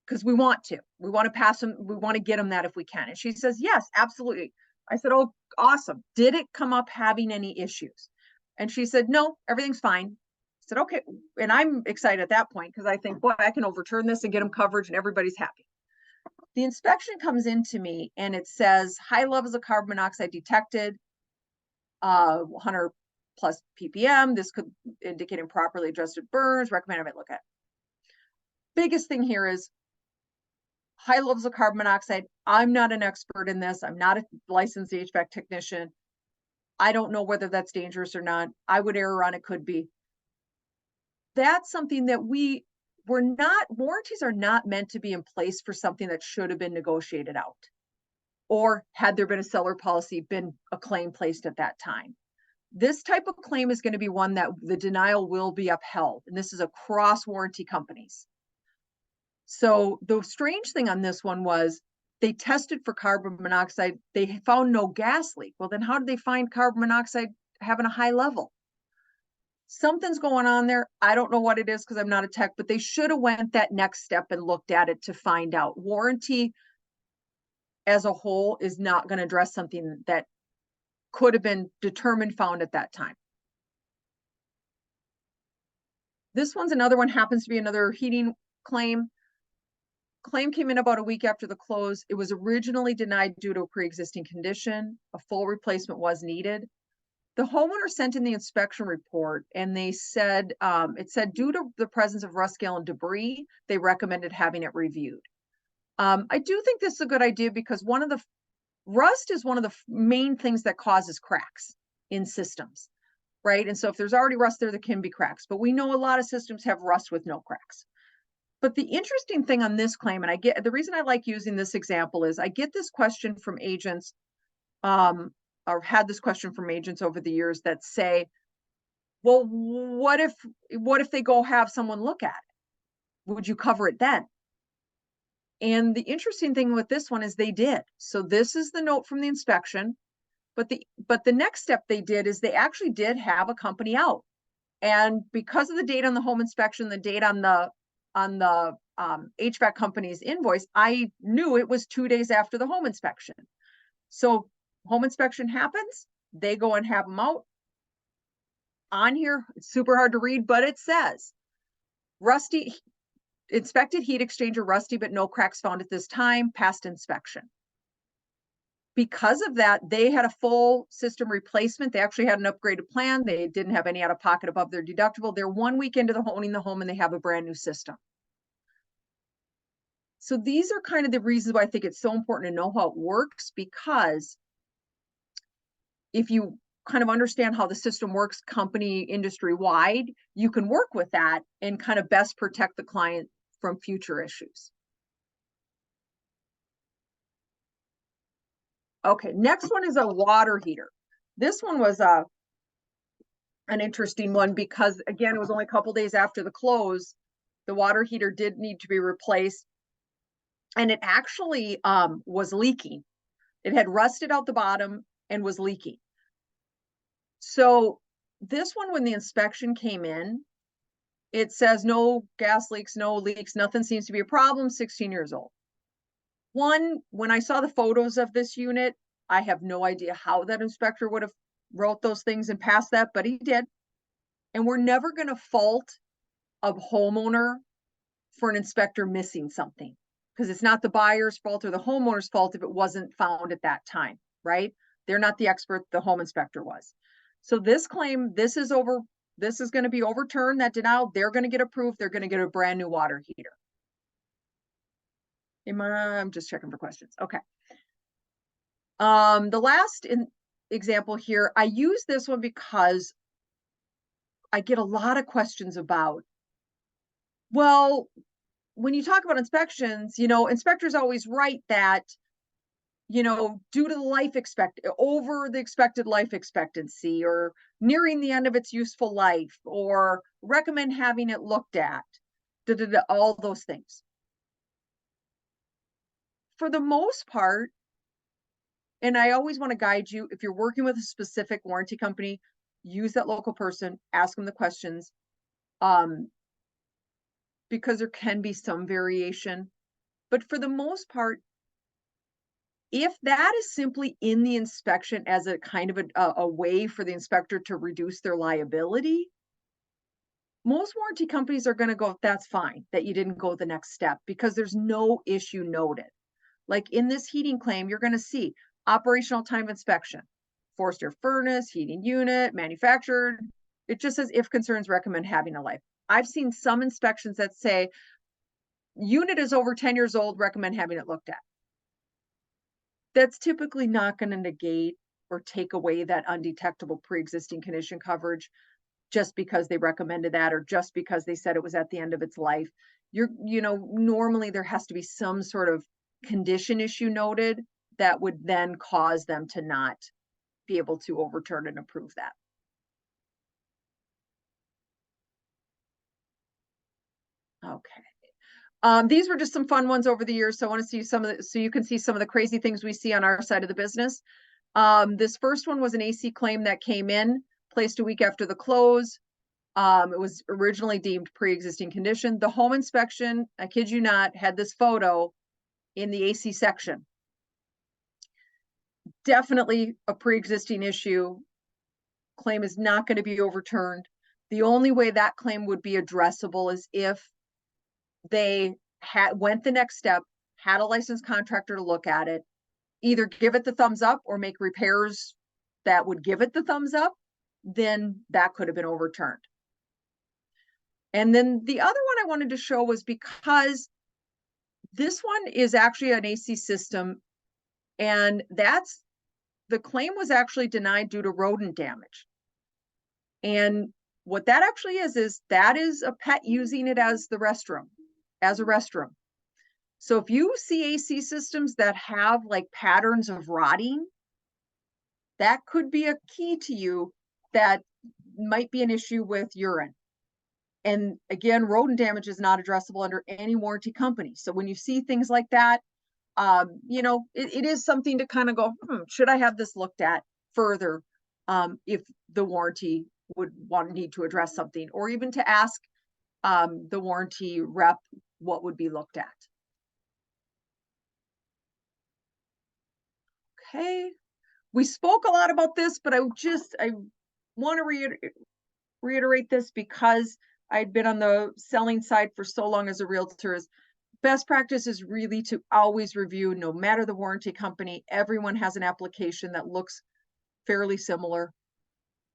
Because we want to pass them. We want to get them that if we can. And she says, yes, absolutely. I said, oh, awesome. Did it come up having any issues? And she said, no, everything's fine. I said, okay. And I'm excited at that point, because I think, boy, I can overturn this and get them coverage and everybody's happy. The inspection comes into me and it says high levels of carbon monoxide detected, 100 plus ppm. This could indicate improperly adjusted burns. Recommend I look at. Biggest thing here is high levels of carbon monoxide. I'm not an expert in this. I'm not a licensed HVAC technician. I don't know whether that's dangerous or not. I would err on it could be. that's something that warranties are not meant to be in place for something that should have been negotiated out. Or had there been a seller policy, been a claim placed at that time. This type of claim is going to be one that the denial will be upheld. And this is across warranty companies. So the strange thing on this one was they tested for carbon monoxide. They found no gas leak. Well, then how did they find carbon monoxide having a high level? Something's going on there. I don't know what it is because I'm not a tech, but they should have went that next step and looked at it to find out. Warranty as a whole is not going to address something that could have been determined, found at that time. This one's another one, happens to be another heating claim. Claim came in about a week after the close. It was originally denied due to a pre-existing condition. A full replacement was needed. The homeowner sent in the inspection report and they said, it said due to the presence of rust, scale, and debris, they recommended having it reviewed. I do think this is a good idea because rust is one of the main things that causes cracks in systems, right? And so if there's already rust there can be cracks, but we know a lot of systems have rust with no cracks. But the interesting thing on this claim, and the reason I like using this example is I get this question from agents, or had this question from agents over the years that say, well, what if they go have someone look at it? Would you cover it then? And the interesting thing with this one is they did. So this is the note from the inspection, but the next step they did is they actually did have a company out. And because of the date on the home inspection, the date on the HVAC company's invoice, I knew it was 2 days after the home inspection. So home inspection happens, they go and have them out. On here, it's super hard to read, but it says rusty, inspected heat exchanger rusty, but no cracks found at this time, passed inspection. Because of that, they had a full system replacement. They actually had an upgraded plan. They didn't have any out of pocket above their deductible. They're 1 week into owning the home and they have a brand new system. So these are kind of the reasons why I think it's so important to know how it works, because if you kind of understand how the system works company industry wide, you can work with that and kind of best protect the client from future issues. Okay, next one is a water heater. This one was an interesting one because, again, it was only a couple days after the close. The water heater did need to be replaced, and it actually was leaking. It had rusted out the bottom and was leaking. So this one, when the inspection came in, it says no gas leaks, no leaks, nothing seems to be a problem, 16 years old. When I saw the photos of this unit, I have no idea how that inspector would have wrote those things and passed that, but he did. And we're never going to fault a homeowner for an inspector missing something, because it's not the buyer's fault or the homeowner's fault if it wasn't found at that time, right? They're not the expert, the home inspector was. So this claim, this is going to be overturned, that denial. They're going to get approved. They're going to get a brand new water heater. I'm just checking for questions. Okay. The last example here, I use this one because I get a lot of questions about, well, when you talk about inspections, inspectors always write that, due to the over the expected life expectancy, or nearing the end of its useful life, or recommend having it looked at, all those things. For the most part, and I always want to guide you, if you're working with a specific warranty company, use that local person, ask them the questions, because there can be some variation. But for the most part, if that is simply in the inspection as a kind of a way for the inspector to reduce their liability, most warranty companies are going to go, that's fine that you didn't go the next step, because there's no issue noted. Like in this heating claim, you're going to see operational time inspection, forced air furnace, heating unit, manufactured. It just says, if concerns, recommend having a life. I've seen some inspections that say unit is over 10 years old, recommend having it looked at. That's typically not going to negate or take away that undetectable pre-existing condition coverage. just because they recommended that, or just because they said it was at the end of its life. Normally there has to be some sort of condition issue noted that would then cause them to not be able to overturn and approve that. Okay. These were just some fun ones over the years. So I want to see some of the, so you can see some of the crazy things we see on our side of the business. This first one was an AC claim that came in, placed a week after the close. It was originally deemed pre-existing condition. The home inspection, I kid you not, had this photo in the AC section. Definitely a pre-existing issue. Claim is not going to be overturned. The only way that claim would be addressable is if they went the next step, had a licensed contractor to look at it, either give it the thumbs up or make repairs that would give it the thumbs up, then that could have been overturned. And then the other one I wanted to show was because this one is actually an AC system, and the claim was actually denied due to rodent damage. And what that actually is that is a pet using it as a restroom. So if you see AC systems that have like patterns of rotting, that could be a key to you that might be an issue with urine. And again, rodent damage is not addressable under any warranty company. So when you see things like that, it is something to kind of go, should I have this looked at further if the warranty would need to address something, or even to ask the warranty rep what would be looked at. Okay, we spoke a lot about this, but I want to reiterate this because I'd been on the selling side for so long as a realtor. Is best practice is really to always review, no matter the warranty company. Everyone has an application that looks fairly similar.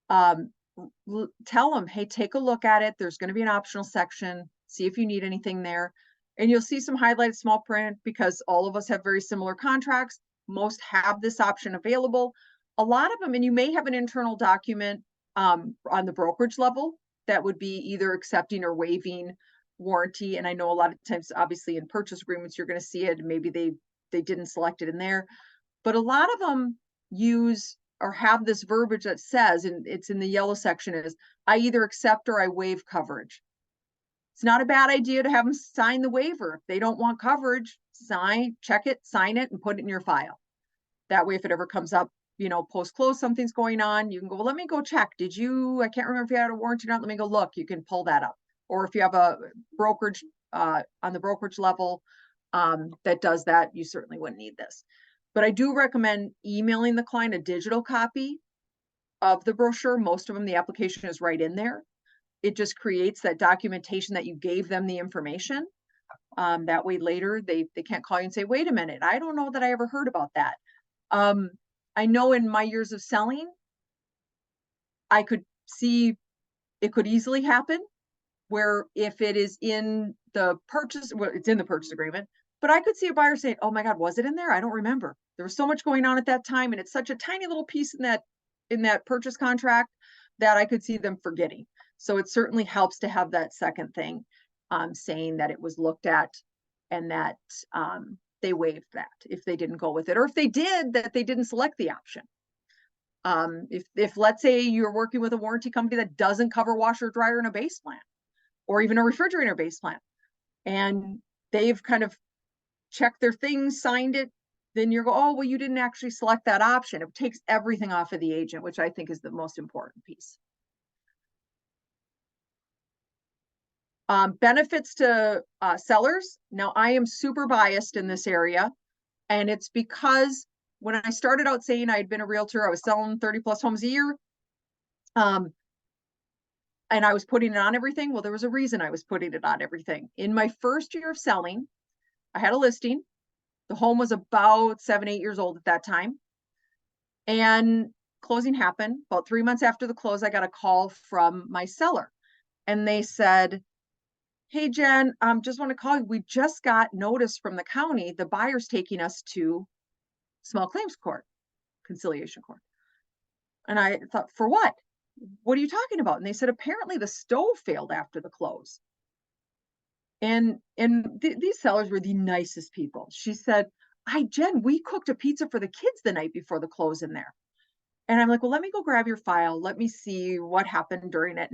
Tell them, hey, take a look at it. There's going to be an optional section. See if you need anything there. And you'll see some highlighted small print because all of us have very similar contracts. Most have this option available. A lot of them, and you may have an internal document on the brokerage level that would be either accepting or waiving warranty. And I know a lot of times, obviously in purchase agreements, you're going to see it. Maybe they didn't select it in there, but a lot of them use or have this verbiage that says, and it's in the yellow section, is I either accept or I waive coverage. It's not a bad idea to have them sign the waiver. If they don't want coverage, check it, sign it, and put it in your file. That way, if it ever comes up, post-close, something's going on, you can go, well, let me go check. I can't remember if you had a warranty or not. Let me go look. You can pull that up. Or if you have a brokerage on the brokerage level that does that, you certainly wouldn't need this. But I do recommend emailing the client a digital copy of the brochure. Most of them, the application is right in there. It just creates that documentation that you gave them the information. That way later they can't call you and say, wait a minute, I don't know that I ever heard about that. I know in my years of selling, I could see it could easily happen where if it is in the purchase, well, it's in the purchase agreement, but I could see a buyer saying, oh my God, was it in there? I don't remember. There was so much going on at that time. And it's such a tiny little piece in that purchase contract that I could see them forgetting. So it certainly helps to have that second thing saying that it was looked at and that they waived that if they didn't go with it, or if they did, that they didn't select the option. If let's say you're working with a warranty company that doesn't cover washer, dryer, and a base plan, or even a refrigerator base plan, and they've kind of checked their things, signed it, then you're oh, well, you didn't actually select that option. It takes everything off of the agent, which I think is the most important piece. Benefits to sellers. Now, I am super biased in this area, and it's because when I started out saying I had been a realtor, I was selling 30 plus homes a year. And I was putting it on everything. Well, there was a reason I was putting it on everything. In my first year of selling, I had a listing. The home was about 7-8 years old at that time. And closing happened. About 3 months after the close, I got a call from my seller. And they said, hey, Jen, just want to call you. We just got notice from the county. The buyer's taking us to small claims court, conciliation court. And I thought, for what? what are you talking about? And they said, apparently the stove failed after the close. And these sellers were the nicest people. She said, Jen, we cooked a pizza for the kids the night before the close in there. And I'm like, well, let me go grab your file. Let me see what happened during it.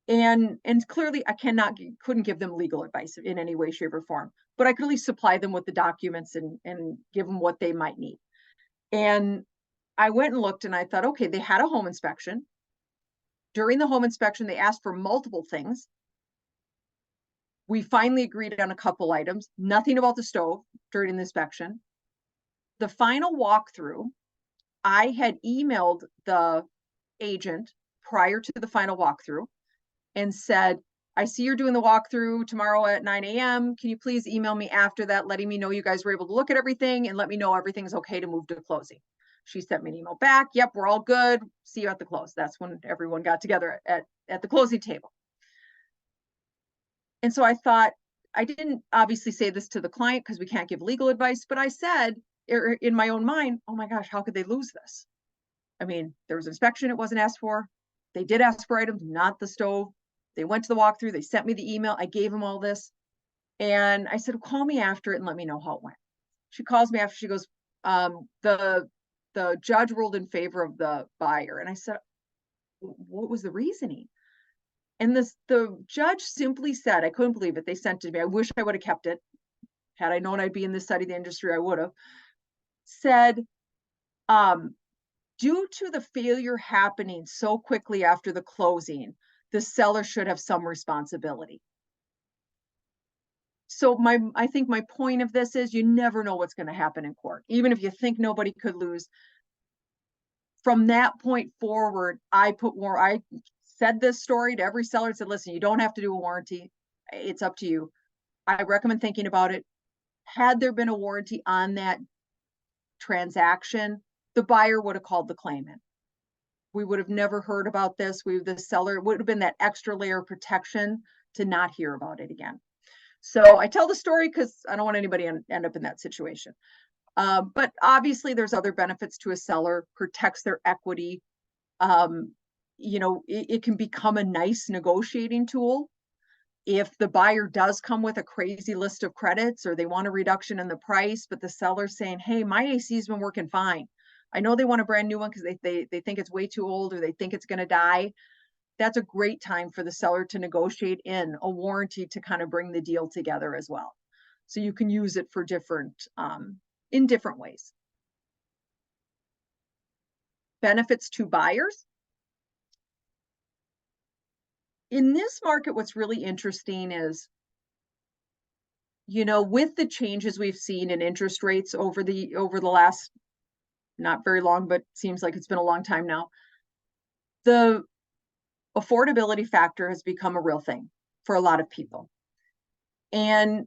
And clearly I couldn't give them legal advice in any way, shape, or form, but I could at least supply them with the documents and give them what they might need. And I went and looked and I thought, okay, they had a home inspection. During the home inspection, they asked for multiple things. We finally agreed on a couple items, nothing about the stove during the inspection. The final walkthrough, I had emailed the agent prior to the final walkthrough and said, I see you're doing the walkthrough tomorrow at 9 a.m. Can you please email me after that, letting me know you guys were able to look at everything and let me know everything's okay to move to closing. She sent me an email back. Yep, we're all good. See you at the close. That's when everyone got together at the closing table. And so I thought, I didn't obviously say this to the client because we can't give legal advice, but I said in my own mind, oh my gosh, how could they lose this? I mean, there was inspection, it wasn't asked for. They did ask for items, not the stove. They went to the walkthrough, they sent me the email, I gave them all this. And I said, call me after it and let me know how it went. She calls me after, she goes, the judge ruled in favor of the buyer. And I said, what was the reasoning? And the judge simply said, I couldn't believe it. They sent it to me. I wish I would have kept it. Had I known I'd be in this side of the industry, I would have. Said, due to the failure happening so quickly after the closing, the seller should have some responsibility. So I think my point of this is you never know what's going to happen in court. Even if you think nobody could lose, from that point forward, I said this story to every seller and said, listen, you don't have to do a warranty. It's up to you. I recommend thinking about it. Had there been a warranty on that transaction, the buyer would have called the claimant. We would have never heard about this. The seller would have been that extra layer of protection to not hear about it again. So I tell the story because I don't want anybody to end up in that situation. But obviously there's other benefits to a seller, protects their equity. It can become a nice negotiating tool. If the buyer does come with a crazy list of credits or they want a reduction in the price, but the seller's saying, hey, my AC's been working fine. I know they want a brand new one because they think it's way too old or they think it's going to die. That's a great time for the seller to negotiate in a warranty to kind of bring the deal together as well. So you can use it for in different ways. Benefits to buyers. In this market, what's really interesting is, with the changes we've seen in interest rates over the last, not very long, but seems like it's been a long time now, the affordability factor has become a real thing for a lot of people. And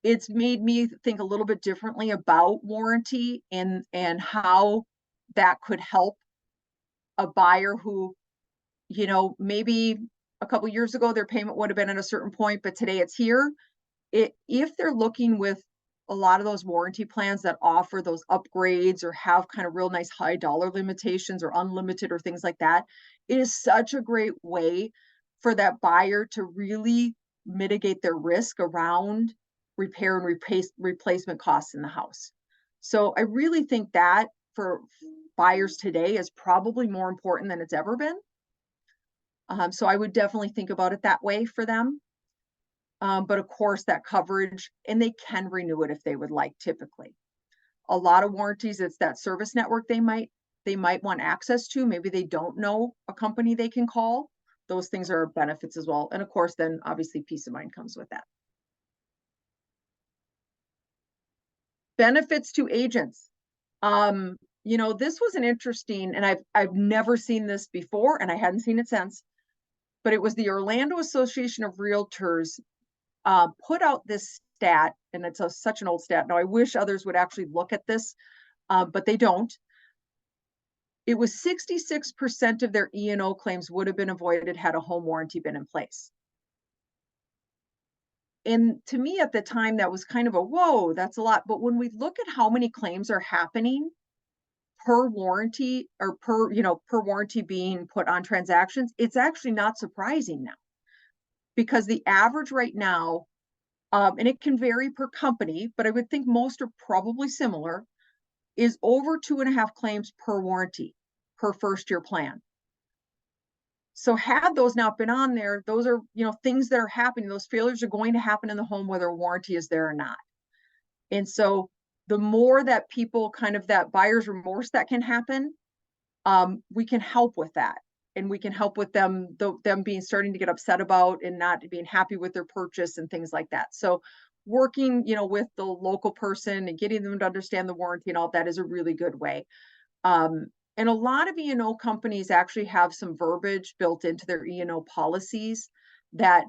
it's made me think a little bit differently about warranty and how that could help a buyer who, maybe a couple years ago their payment would have been at a certain point, but today it's here. If they're looking with a lot of those warranty plans that offer those upgrades or have kind of real nice high dollar limitations or unlimited or things like that, it is such a great way for that buyer to really mitigate their risk around repair and replacement costs in the house. So I really think that for buyers today is probably more important than it's ever been. So I would definitely think about it that way for them. But of course that coverage, and they can renew it if they would like. Typically a lot of warranties, it's that service network they might want access to. Maybe they don't know a company they can call. Those things are benefits as well. And of course, then obviously peace of mind comes with that. Benefits to agents. This was an interesting, and I've never seen this before and I hadn't seen it since, but it was the Orlando Association of Realtors put out this stat, and it's such an old stat. Now I wish others would actually look at this, but they don't. It was 66% of their E&O claims would have been avoided had a home warranty been in place. And to me at the time, that was kind of a, whoa, that's a lot. But when we look at how many claims are happening per warranty or per, per warranty being put on transactions, it's actually not surprising now. Because the average right now, and it can vary per company, but I would think most are probably similar, is over 2.5 claims per warranty per first year plan. So had those not been on there, those are, things that are happening. Those failures are going to happen in the home, whether a warranty is there or not. And so the more that people kind of that buyer's remorse that can happen, we can help with that. And we can help with them being starting to get upset about and not being happy with their purchase and things like that. So working, with the local person and getting them to understand the warranty and all that is a really good way. And a lot of E&O companies actually have some verbiage built into their E&O policies that,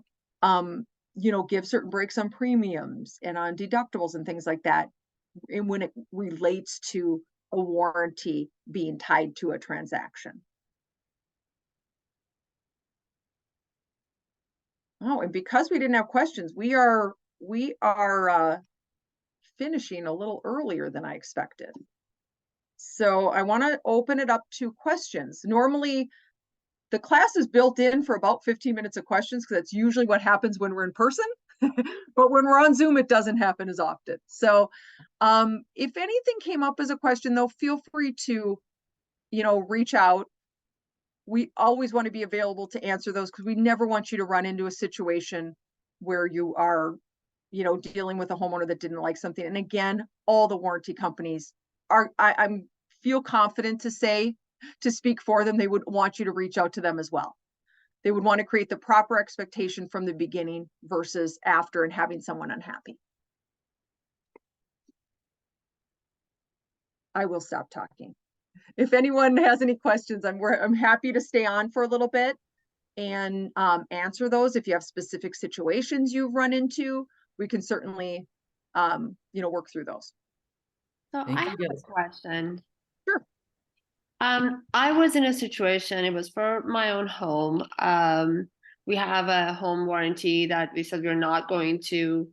give certain breaks on premiums and on deductibles and things like that. And when it relates to a warranty being tied to a transaction. Oh, and because we didn't have questions, we are finishing a little earlier than I expected. So I want to open it up to questions. Normally, the class is built in for about 15 minutes of questions because that's usually what happens when we're in person. But when we're on Zoom, it doesn't happen as often. So if anything came up as a question, though, feel free to, reach out. We always want to be available to answer those because we never want you to run into a situation where you are, dealing with a homeowner that didn't like something. And again, all the warranty companies are, I'm feel confident to speak for them. They would want you to reach out to them as well. They would want to create the proper expectation from the beginning versus after and having someone unhappy. I will stop talking. If anyone has any questions, I'm happy to stay on for a little bit and answer those. If you have specific situations you've run into, we can certainly, work through those. So Thank I you, have guys. a question. Sure. I was in a situation, it was for my own home. We have a home warranty that we said we're not going to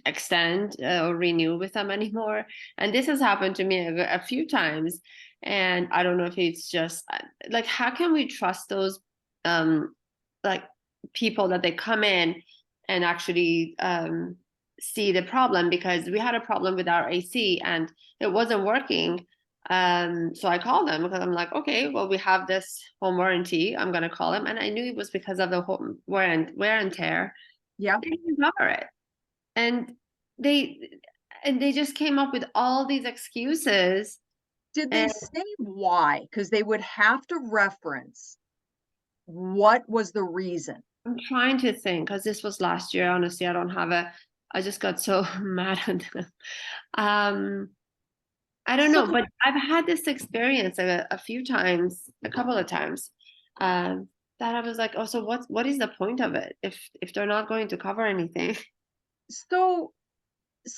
extend or renew with them anymore. And this has happened to me a few times. And I don't know if it's just like, how can we trust those like people that they come in and actually see the problem? Because we had a problem with our AC and it wasn't working. So I called them because I'm like, okay, well, we have this home warranty. I'm gonna call them, and I knew it was because of the home wear and tear. Yeah. They didn't cover it, and they just came up with all these excuses. Did they And say why? Because they would have to reference what was the reason. I'm trying to think because this was last year. Honestly, I don't have I just got so mad at them. I don't know, but I've had this experience a few times, a couple of times, that I was like, oh, so what is the point of it if they're not going to cover anything? So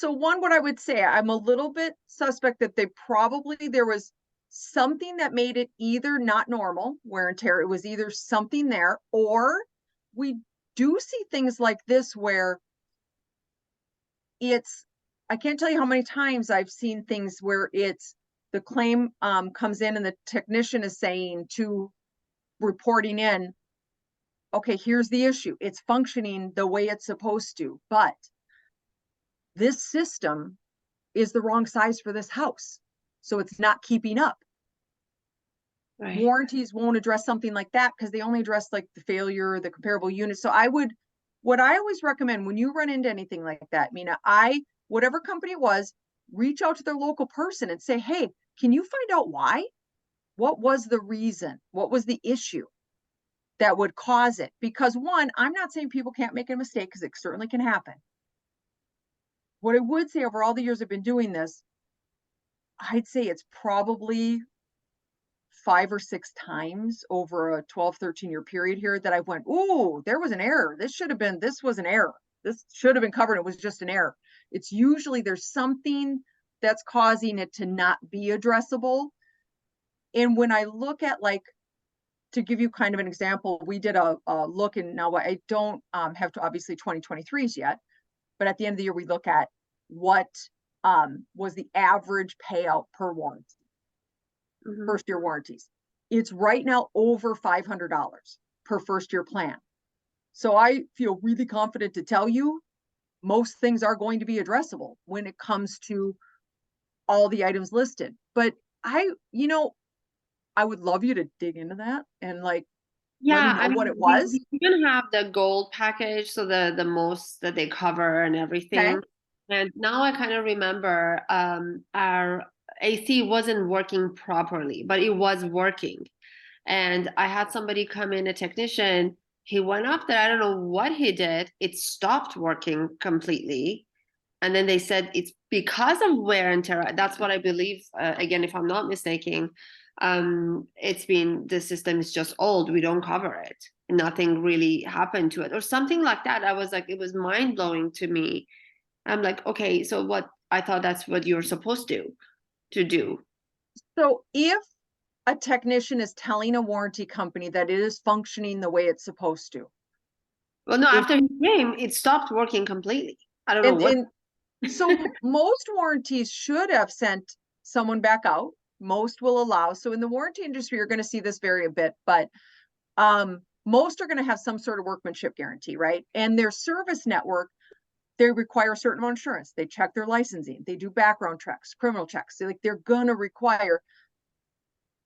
one, what I would say, I'm a little bit suspect that there was something that made it either not normal, wear and tear. It was either something there, or we do see things like this where I can't tell you how many times I've seen things where it's the claim comes in and the technician is saying to reporting in, okay, here's the issue. It's functioning the way it's supposed to, but this system is the wrong size for this house. So it's not keeping up. Right. Warranties won't address something like that because they only address like the failure, the comparable units. So what I always recommend when you run into anything like that, Mina, whatever company it was, reach out to their local person and say, hey, can you find out why? What was the reason? What was the issue that would cause it? Because one, I'm not saying people can't make a mistake because it certainly can happen. What I would say over all the years I've been doing this, I'd say it's probably 5 or 6 times over a 12, 13-year period here that I went, oh, there was an error. This was an error. This should have been covered. It was just an error. It's usually there's something that's causing it to not be addressable. And when I look at, like, to give you kind of an example, we did a look, and now I don't have to obviously 2023s yet, but at the end of the year, we look at what was the average payout per warranty. Mhm. first year warranties. It's right now over $500 per first year plan. So I feel really confident to tell you, most things are going to be addressable when it comes to all the items listed. But I would love you to dig into that and like let me Yeah, know I what mean, it we, was. we even have the gold package, so the most that they cover and Okay. everything. And now I kind of remember our AC wasn't working properly, but it was working. And I had somebody come in, a technician. He went up there. I don't know what he did. It stopped working completely. And then they said it's because of wear and tear. That's what I believe. Again, if I'm not mistaken, it's been the system is just old. We don't cover it. Nothing really happened to it, or something like that. I was like, it was mind blowing to me. I'm like, okay, so what? I thought that's what you're supposed to do. So if a technician is telling a warranty company that it is functioning the way it's supposed to, Well, no, if after he came, it stopped working completely. I don't know and, what. and so most warranties should have sent someone back out. Most will allow. So in the warranty industry, you're going to see this vary a bit, but most are going to have some sort of workmanship guarantee, right? And their service network, they require a certain amount of insurance. They check their licensing. They do background checks, criminal checks. They're going to require,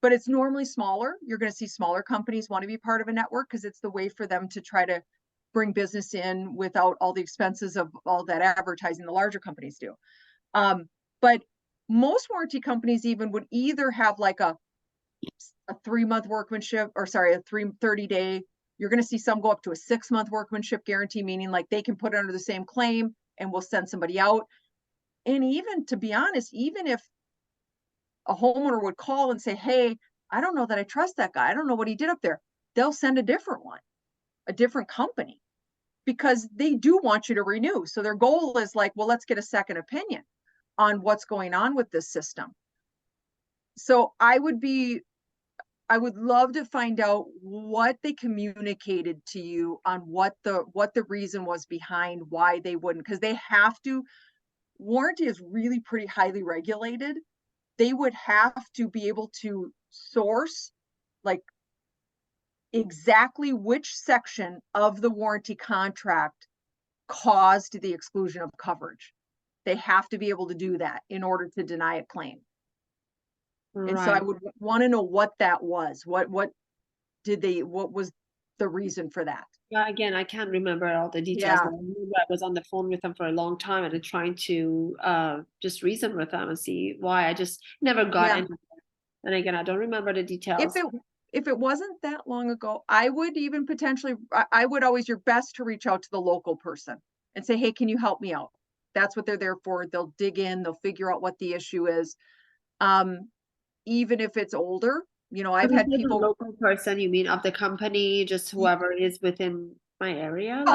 but it's normally smaller. You're going to see smaller companies want to be part of a network because it's the way for them to try to bring business in without all the expenses of all that advertising the larger companies do. But most warranty companies even would either have like a 3-month workmanship, or sorry, a 30-day. You're going to see some go up to a 6-month workmanship guarantee, meaning like they can put it under the same claim and we'll send somebody out. And even to be honest, even if a homeowner would call and say, hey, I don't know that I trust that guy, I don't know what he did up there, they'll send a different one, a different company, because they do want you to renew. So their goal is like, well, let's get a second opinion on what's going on with this system. So I would love to find out what they communicated to you on what the reason was behind why they wouldn't, because they have to. Warranty is really pretty highly regulated. They would have to be able to source like exactly which section of the warranty contract caused the exclusion of coverage. They have to be able to do that in order to deny a claim. And so I Right. would want to know what that was. What was the reason for that? Yeah, again, I can't remember all the details, Yeah. but I remember I was on the phone with them for a long time and trying to just reason with them and see why. I just never got Yeah. into it. And again, I don't remember the details. If it wasn't that long ago, I would even potentially, I would always, your best to reach out to the local person and say, hey, can you help me out? That's what they're there for. They'll dig in, they'll figure out what the issue is. Even if it's older, I've When you had say the people, local person, you mean of the company, just whoever is within my area?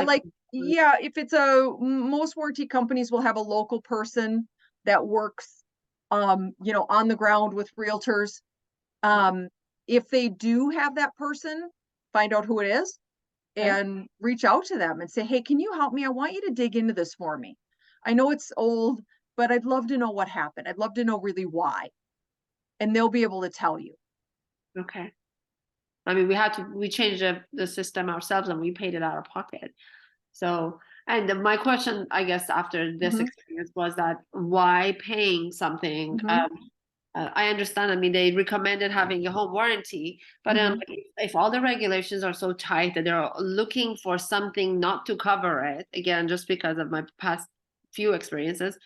yeah, if it's most warranty companies will have a local person that works, on the ground with realtors. If they do have that person, find out who it is and reach out to them and say, hey, can you help me? I want you to dig into this for me. I know it's old, but I'd love to know what happened. I'd love to know really why. And they'll be able to tell you. Okay. I mean, we changed the system ourselves and we paid it out of pocket. So, and my question, I guess, after this Mhm. experience was that why paying something? Mhm. I understand. I mean, they recommended having a home warranty, but Mhm. like, if all the regulations are so tight that they're looking for something not to cover it, again, just because of my past few experiences,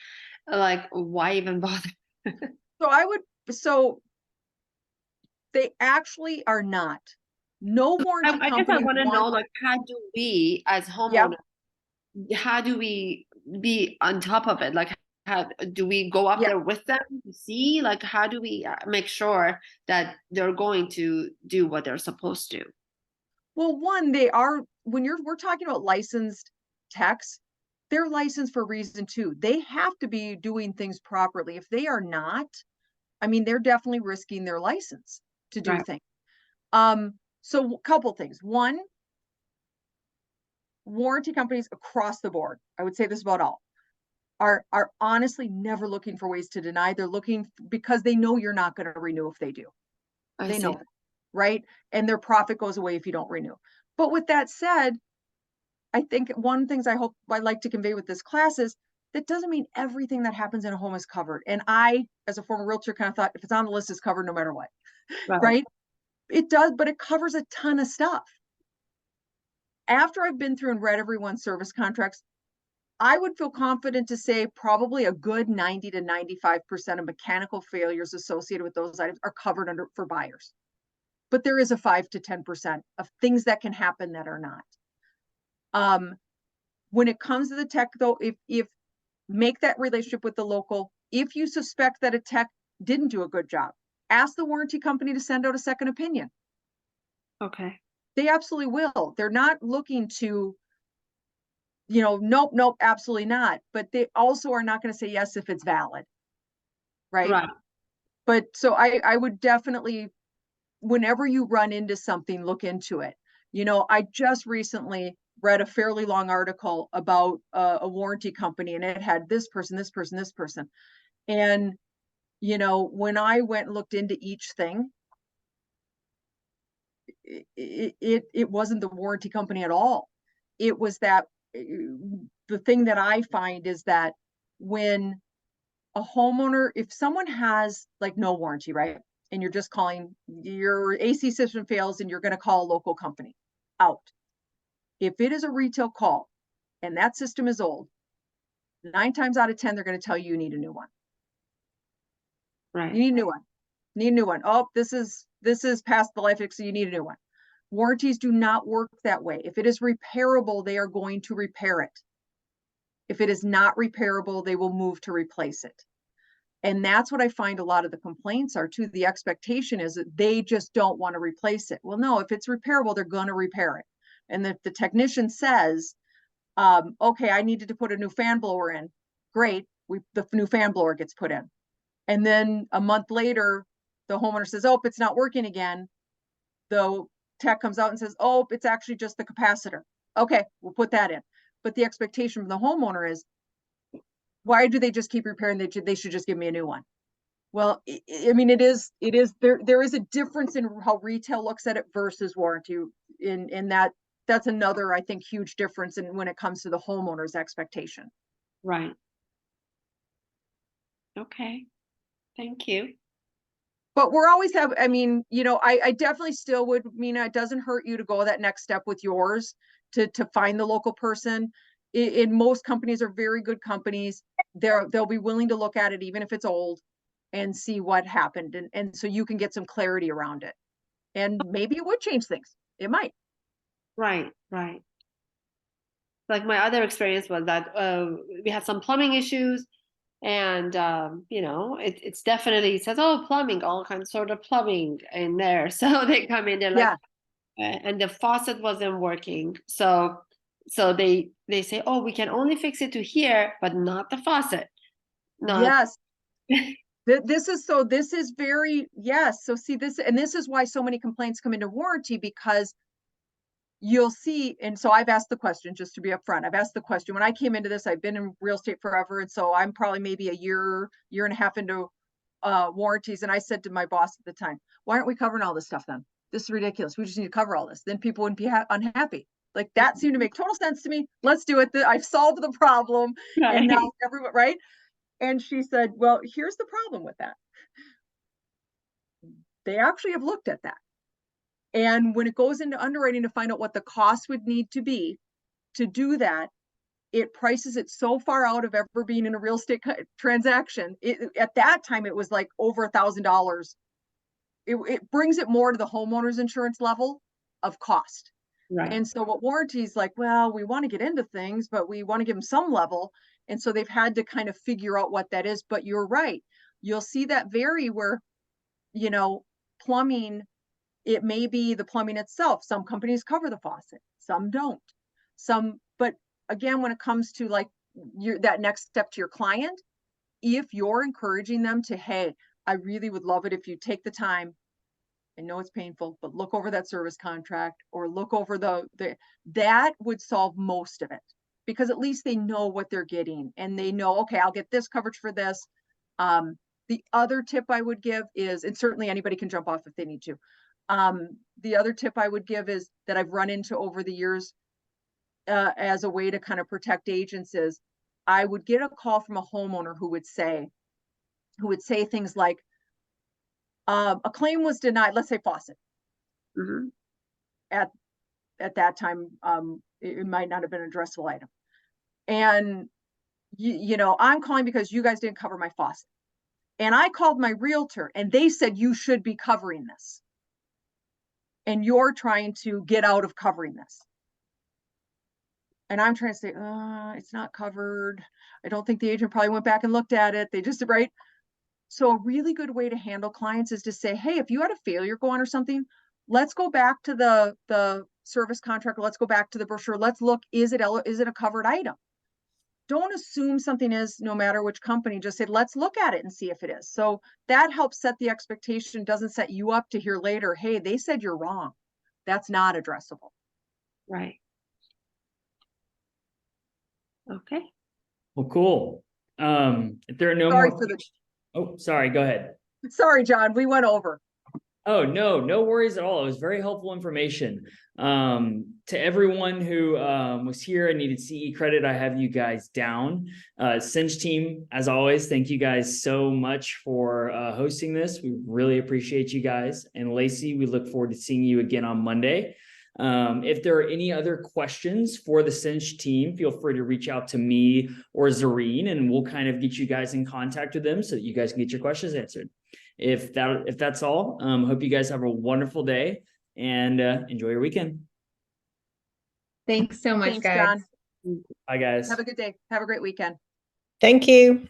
like, why even bother? So they actually are not. No warranty I guess I company want to know, wants, like, how do we as yeah, homeowners, how do we be on top of it? Like, how do we go up yeah. there with them to see? Like, how do we make sure that they're going to do what they're supposed to? Well, one, we're talking about licensed techs, they're licensed for a reason too. They have to be doing things properly. If they are not, I mean, they're definitely risking their license to do Right. things. So a couple things. One, warranty companies across the board, I would say this about all, are honestly never looking for ways to deny. They're looking because they know you're not going to renew if they do. I They see. know it, right? And their profit goes away if you don't renew. But with that said, I think one of the things I like to convey with this class is that doesn't mean everything that happens in a home is covered. And I, as a former realtor, kind of thought if it's on the list, it's covered no matter what, Right. right? It does, but it covers a ton of stuff. After I've been through and read everyone's service contracts, I would feel confident to say probably a good 90 to 95% of mechanical failures associated with those items are covered under for buyers. But there is a 5 to 10% of things that can happen that are not. When it comes to the tech though, if make that relationship with the local, if you suspect that a tech didn't do a good job, ask the warranty company to send out a second opinion. Okay. They absolutely will. They're not looking to, nope, absolutely not. But they also are not going to say yes if it's valid. Right. Right. But so I would definitely, whenever you run into something, look into it. I just recently read a fairly long article about a warranty company, and it had this person, this person, this person. And, when I went and looked into each thing, it wasn't the warranty company at all. It was that the thing that I find is that when a homeowner, if someone has like no warranty, right? And you're just calling, your AC system fails and you're going to call a local company out. If it is a retail call and that system is old, 9 times out of 10, they're going to tell you need a new one. Right. You need a new one. Need a new one. Oh, this is past the life, so you need a new one. Warranties do not work that way. If it is repairable, they are going to repair it. If it is not repairable, they will move to replace it. And that's what I find a lot of the complaints are too. The expectation is that they just don't want to replace it. Well, no, if it's repairable, they're going to repair it. And if the technician says, okay, I needed to put a new fan blower in, great, the new fan blower gets put in. And then a month later, the homeowner says, oh, it's not working again. The tech comes out and says, oh, it's actually just the capacitor. Okay, we'll put that in. But the expectation from the homeowner is, why do they just keep repairing? They should just give me a new one. Well, I mean, it is there is a difference in how retail looks at it versus warranty in that's another, I think, huge difference in when it comes to the homeowner's expectation. Right. Okay. Thank you. But we're always I mean, I definitely still would, Mina, it doesn't hurt you to go that next step with yours to find the local person. In most companies are very good companies. They'll be willing to look at it, even if it's old, and see what happened. And so you can get some clarity around it. And maybe it would change things. It might. Right. Right. Like my other experience was that we had some plumbing issues, and it's definitely, it says, oh, plumbing, all kinds sort of plumbing in there. So they come in, they're like, and the faucet wasn't working. So they say, oh, we can only fix it to here, but not the faucet. Yes. This is very, yes. So see this, and this is why so many complaints come into warranty, because you'll see, and so I've asked the question, just to be upfront, I've asked the question. When I came into this, I've been in real estate forever. And so I'm probably maybe a year and a half into warranties. And I said to my boss at the time, why aren't we covering all this stuff then? This is ridiculous. We just need to cover all this. Then people wouldn't be unhappy. Like that seemed to make total sense to me. Let's do it. I've solved the problem. Right. And now everyone, right? And she said, well, here's the problem with that. They actually have looked at that. And when it goes into underwriting to find out what the cost would need to be to do that, it prices it so far out of ever being in a real estate transaction. At that time, it was like over $1,000. It brings it more to the homeowner's insurance level of cost. Right. And so what warranties like, well, we want to get into things, but we want to give them some level. And so they've had to kind of figure out what that is. But you're right. You'll see that vary where, plumbing, it may be the plumbing itself. Some companies cover the faucet, some don't. But again, when it comes to like that next step to your client, if you're encouraging them to, hey, I really would love it if you take the time, I know it's painful, but look over that service contract or look over that would solve most of it, because at least they know what they're getting and they know, okay, I'll get this coverage for this. The other tip I would give is, and certainly anybody can jump off if they need to. The other tip I would give is that I've run into over the years, as a way to kind of protect agents is, I would get a call from a homeowner who would say things like, a claim was denied, let's say faucet. Mhm. At that time, it might not have been an addressable item. And you know, I'm calling because you guys didn't cover my faucet. And I called my realtor and they said you should be covering this. And you're trying to get out of covering this. And I'm trying to say, it's not covered. I don't think the agent probably went back and looked at it. They just, right? So a really good way to handle clients is to say, hey, if you had a failure go on or something, let's go back to the service contract. Let's go back to the brochure. Let's look, is it a covered item? Don't assume something is, no matter which company. Just say, let's look at it and see if it is. So that helps set the expectation, doesn't set you up to hear later, hey, they said you're wrong. That's not addressable. Right. Okay. Well, cool. If there are no Sorry more. for the, Oh, sorry, go ahead. sorry, John, we went over. Oh, no worries at all. It was very helpful information. To everyone who was here and needed CE credit, I have you guys down. Cinch team, as always, thank you guys so much for hosting this. We really appreciate you guys. And Lacey, we look forward to seeing you again on Monday. If there are any other questions for the Cinch team, feel free to reach out to me or Zareen, and we'll kind of get you guys in contact with them so that you guys can get your questions answered. If that's all, hope you guys have a wonderful day and enjoy your weekend. Thanks so much, Thanks, guys. John. Bye, guys. Have a good day. Have a great weekend. Thank you.